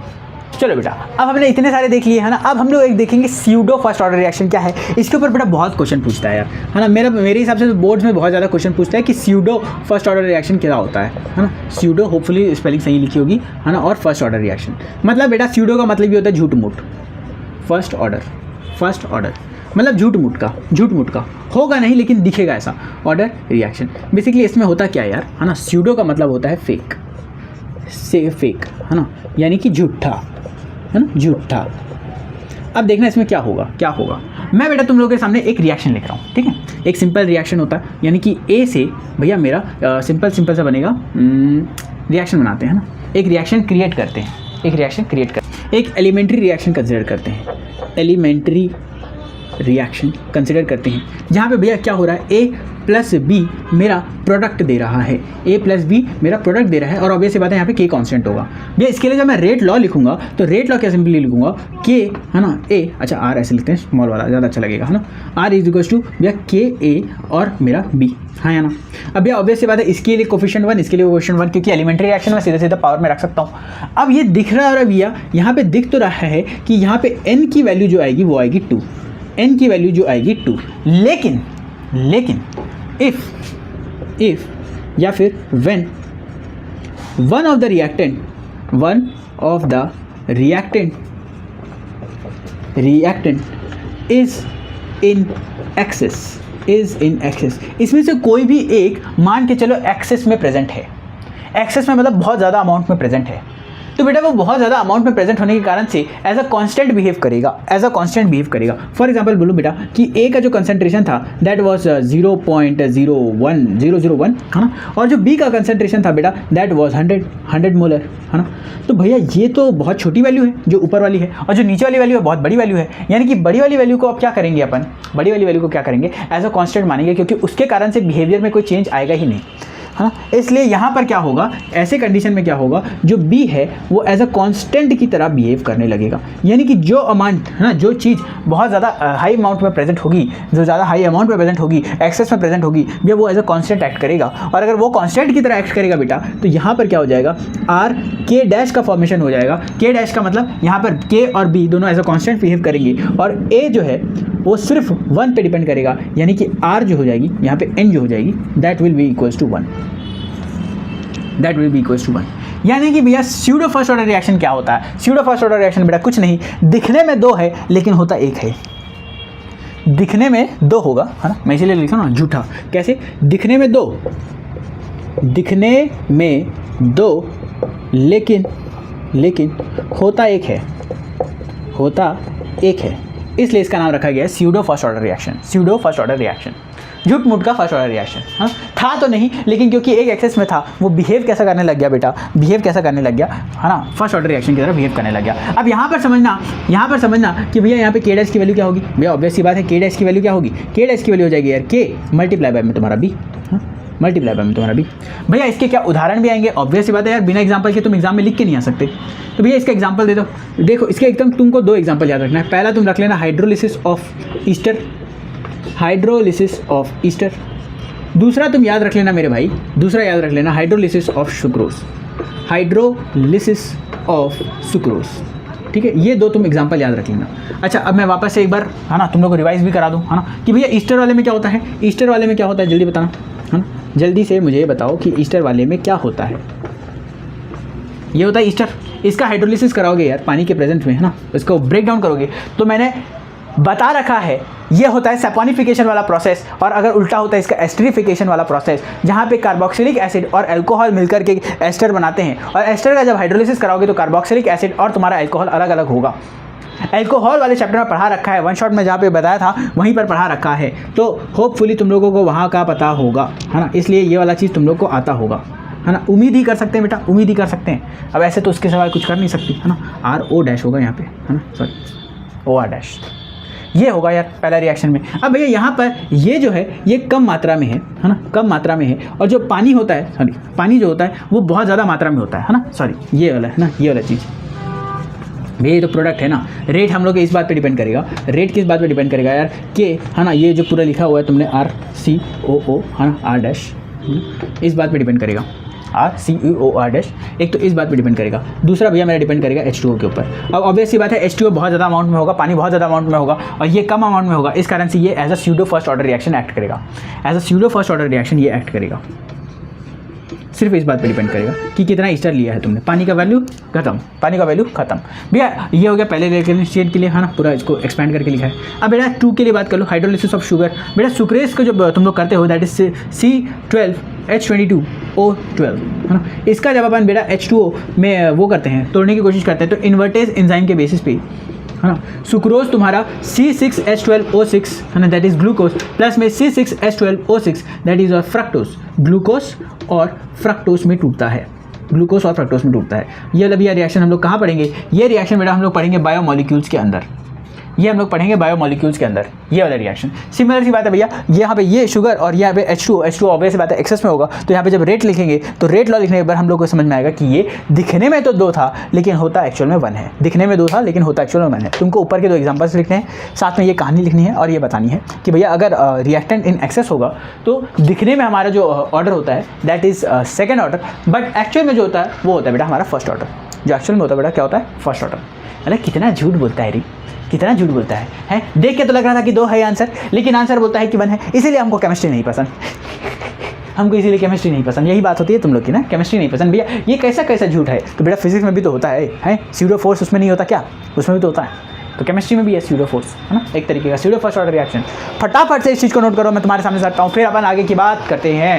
चलो बेटा, अब हमने इतने सारे देख लिए है ना, अब हम लोग एक देखेंगे स्यूडो फर्स्ट ऑर्डर रिएक्शन क्या है। इसके ऊपर बेटा बहुत क्वेश्चन पूछता है यार, है ना। मेरे हिसाब से बोर्ड्स में बहुत ज़्यादा क्वेश्चन पूछता है कि स्यूडो फर्स्ट ऑर्डर रिएक्शन क्या होता है ना। स्यूडो होपफुली स्पेलिंग सही लिखी होगी, है ना। और फर्स्ट ऑर्डर रिएक्शन मतलब बेटा स्यूडो का मतलब ये होता है झूठ मूठ। फर्स्ट ऑर्डर मतलब झूठ मूठ का होगा नहीं लेकिन दिखेगा ऐसा ऑर्डर रिएक्शन। बेसिकली इसमें होता क्या है यार, है ना, स्यूडो का मतलब होता है फेक, है ना, यानी कि झूठा, है ना, झूठा। अब देखना इसमें क्या होगा। मैं बेटा तुम लोगों के सामने एक रिएक्शन लिख रहा हूँ, ठीक है। एक सिंपल रिएक्शन होता है, यानी कि ए से भैया मेरा सिंपल सा बनेगा, रिएक्शन बनाते हैं ना, एक रिएक्शन क्रिएट करते हैं, एक एलिमेंट्री रिएक्शन कंसिडर करते हैं, जहाँ पे भैया क्या हो रहा है, ए प्लस बी मेरा प्रोडक्ट दे रहा है, और ऑब्वियस बात है यहाँ पे के कांस्टेंट होगा। भैया इसके लिए जब मैं रेट लॉ लिखूंगा तो रेट लॉ क्या सिंपली लिखूंगा, के है ना ए, अच्छा आर ऐसे लिखते हैं स्मॉल वाला, ज़्यादा अच्छा लगेगा, है ना। आर इज इक्वल्स टू भैया के ए और मेरा बी, हाँ या ना। अब भैया ऑब्वियस बात है इसके लिए कोफिशिएंट 1, इसके लिए कोफिशिएंट 1, क्योंकि एलिमेंट्री रिएक्शन में सीधे पावर में रख सकता हूँ। अब ये दिख रहा है भैया, यहाँ पे दिख तो रहा है कि यहाँ पे n की वैल्यू जो आएगी वो आएगी 2, n की वैल्यू जो आएगी 2, लेकिन if या फिर when one of the reactant is in excess, इसमें से कोई भी एक मान के चलो एक्सेस में प्रेजेंट है, एक्सेस में मतलब बहुत ज़्यादा अमाउंट में प्रेजेंट है, तो बेटा वो बहुत ज़्यादा अमाउंट में प्रेजेंट होने के कारण से एज अ कांस्टेंट बिहेव करेगा। फॉर एग्जांपल बोलूँ बेटा कि ए का जो कंसंट्रेशन था दैट वाज 0.01001, है ना, और जो बी का कंसंट्रेशन था बेटा दैट वाज 100 मोलर, है ना। तो भैया ये तो बहुत छोटी वैल्यू है जो ऊपर वाली है, और जो नीचे वाली वैल्यू है बहुत बड़ी वैल्यू है, यानी कि बड़ी वाली वैल्यू को अब क्या करेंगे अपन, एज अ कांस्टेंट मानेंगे, क्योंकि उसके कारण से बिहेवियर में कोई चेंज आएगा ही नहीं, है ना। इसलिए यहाँ पर क्या होगा, ऐसे कंडीशन में क्या होगा, जो बी है वो एज अ कांस्टेंट की तरह बिहेव करने लगेगा, यानी कि जो अमाउंट है ना, जो चीज़ बहुत ज़्यादा हाई अमाउंट में प्रेजेंट होगी, एक्सेस में प्रेजेंट होगी भैया, वो एज अ कांस्टेंट एक्ट करेगा। और अगर वो कांस्टेंट की तरह एक्ट करेगा बेटा, तो यहाँ पर क्या हो जाएगा, आर के डैश का फॉर्मेशन हो जाएगा। के डैश का मतलब यहाँ पर के और बी दोनों एज अ कांस्टेंट बिहेव करेंगे, और ए जो है वो सिर्फ 1 पे डिपेंड करेगा, यानी कि आर जो हो जाएगी यहाँ पे एन जो हो जाएगी that will be equals to 1, यानी कि भैया स्यूडो फर्स्ट ऑर्डर रिएक्शन क्या होता है। स्यूडो फर्स्ट ऑर्डर रिएक्शन बेटा कुछ नहीं, दिखने में 2 है लेकिन होता 1 है, दिखने में 2 होगा, है ना, मैं इसीलिए लिखा ना झूठा, कैसे, दिखने में 2 लेकिन होता 1 है, इसलिए इसका नाम रखा गया है स्यूडो फर्स्ट ऑर्डर रिएक्शन, झूठ मूठ का फर्स्ट ऑर्डर रिएक्शन। हाँ, था तो नहीं, लेकिन क्योंकि एक एक्सेस में था वो बिहेव कैसा करने लग गया बेटा, है ना, फर्स्ट ऑर्डर रिएक्शन की तरह बिहेव करने लग गया। अब यहाँ पर समझना कि भैया यहाँ पे के डैश की वैल्यू क्या होगी, भैया ऑब्वियस सी बात है के डैश की वैल्यू क्या होगी, के डैश की वैल्यू हो जाएगी यार के मल्टीप्लाई बाय में तुम्हारा बी, भैया इसके क्या उदाहरण भी आएंगे, ऑब्वियस सी बात है यार, बिना एग्जाम्पल के तुम एग्जाम में लिख के नहीं आ सकते, तो भैया इसका एग्जाम्पल दे दो। देखो इसके एकदम तुमको 2 एग्जाम्पल याद रखना है, पहला तुम रख लेना हाइड्रोलिसिस ऑफ ईस्टर, दूसरा तुम याद रख लेना मेरे भाई, हाइड्रोलिसिस ऑफ सुक्रोज, ठीक है। ये 2 तुम एग्जाम्पल याद रख लेना। अच्छा अब मैं वापस से एक बार, है ना, तुम लोग को रिवाइज भी करा दूँ, है ना, कि भैया ईस्टर वाले में क्या होता है, जल्दी बताना, है ना, जल्दी से मुझे बताओ कि ईस्टर वाले में क्या होता है। ये होता है ईस्टर, इसका हाइड्रोलिसिस कराओगे यार पानी के प्रेजेंट में, है ना, इसको ब्रेक डाउन करोगे तो मैंने बता रखा है ये होता है सैपोनिफिकेशन वाला प्रोसेस, और अगर उल्टा होता है इसका एस्टरिफिकेशन वाला प्रोसेस, जहाँ पे कार्बोक्सिलिक एसिड और अल्कोहल मिलकर के एस्टर बनाते हैं, और एस्टर का जब हाइड्रोलिसिस कराओगे तो कार्बोक्सिलिक एसिड और तुम्हारा अल्कोहल अलग अलग होगा। अल्कोहल वाले चैप्टर में पढ़ा रखा है, 1 शॉट में जहाँ पे बताया था वहीं पर पढ़ा रखा है, तो होपफुली तुम लोगों को वहाँ का पता होगा, है ना, इसलिए ये वाला चीज़ तुम लोग को आता होगा, है ना, उम्मीद ही कर सकते हैं बेटा, अब ऐसे तो उसके सिवाय कुछ कर नहीं सकती, है ना, RO- होगा यहाँ पे, है ना, सॉरी OR-, ये होगा यार पहला रिएक्शन में। अब भैया यहाँ पर ये जो है ये कम मात्रा में है ना, और जो पानी होता है, पानी जो होता है वो बहुत ज़्यादा मात्रा में होता है ना, ये वाला है ना, ये वाला चीज़, भैया ये तो प्रोडक्ट है ना। रेट हम लोग इस बात पे डिपेंड करेगा, रेट किस बात पे डिपेंड करेगा यार, के, है ना, ये जो पूरा लिखा हुआ है तुमने RCOO, है ना, R-, इस बात पे डिपेंड करेगा, RCOR-, एक तो इस बात पे डिपेंड करेगा, दूसरा भैया मेरा डिपेंड करेगा H2O के ऊपर। अब ऑब्वियस सी बात है H2O बहुत ज़्यादा अमाउंट में होगा, पानी बहुत ज़्यादा अमाउंट में होगा, और ये कम अमाउंट में होगा, इस कारण से ये as a pseudo first order reaction act करेगा, सिर्फ इस बात पे डिपेंड करेगा कि कितना ईस्टर लिया है तुमने, पानी का वैल्यू खत्म भैया। ये हो गया पहले रिएक्शन के लिए, है ना, पूरा इसको एक्सपेंड करके लिखा है। अब बेटा 2 के लिए बात कर लो, हाइड्रोलिसिस ऑफ शुगर, बेटा सुक्रेज को जब तुम लोग करते हो दैट इज C12H22O12, है ना, इसका जब अपन बेटा H2O में वो करते हैं, तोड़ने की कोशिश करते हैं, तो इन्वर्टेज एंजाइम के बेसिस पे है ना। सुक्रोज तुम्हारा C6H12O6 है ना, दैट इज ग्लूकोज, प्लस में C6H12O6 that is fructose, glucose और फ्रक्टोज में टूटता है, ग्लूकोज और फ्रक्टोज में टूटता है। ये वाला भैया रिएक्शन हम लोग कहाँ पढ़ेंगे, ये रिएक्शन बेटा हम लोग पढ़ेंगे बायोमोलिक्यूल्स के अंदर, ये हम लोग पढ़ेंगे बायोमोलिक्यूल्स के अंदर, ये वाला रिएक्शन। सिमिलर सी बात है भैया, यहाँ पे ये शुगर और यहाँ पे H2 ऑब्वियस बात है एक्सेस में होगा, तो यहाँ पे जब रेट लिखेंगे तो रेट लॉ लिखने के बाद हम लोग को समझ में आएगा कि ये दिखने में तो 2 था लेकिन होता एक्चुअल में 1 है, दिखने में 2 था लेकिन होता एक्चुअल में 1 है। तुमको ऊपर के 2 एग्जाम्पल्स लिखने हैं, साथ में ये कहानी लिखनी है और ये बतानी है कि भैया अगर रिएक्टेंट इन एक्सेस होगा तो दिखने में हमारा जो ऑर्डर होता है that is second order, but actual में जो होता है वो होता है बेटा हमारा फर्स्ट ऑर्डर, जो एक्चुअल में होता है बेटा क्या होता है, फर्स्ट ऑर्डर। अरे कितना झूठ बोलता है री, कितना झूठ बोलता है देख के तो लग रहा था कि 2 है आंसर, लेकिन आंसर बोलता है कि 1 है, इसीलिए हमको केमिस्ट्री नहीं पसंद हमको इसीलिए केमिस्ट्री नहीं पसंद। यही बात होती है तुम लोग की ना, केमिस्ट्री नहीं पसंद। भैया ये कैसा झूठ है, तो बेटा फिजिक्स में भी तो होता है स्यूडो फोर्स उसमें नहीं होता क्या, उसमें भी तो होता है, तो केमिस्ट्री में भी है स्यूडो फोर्स, है ना, एक तरीके का स्यूडो फर्स्ट ऑर्डर रिएक्शन। फटाफट से इस चीज़ को नोट करो, मैं तुम्हारे सामने सकता हूँ, फिर अपन आगे की बात करते हैं।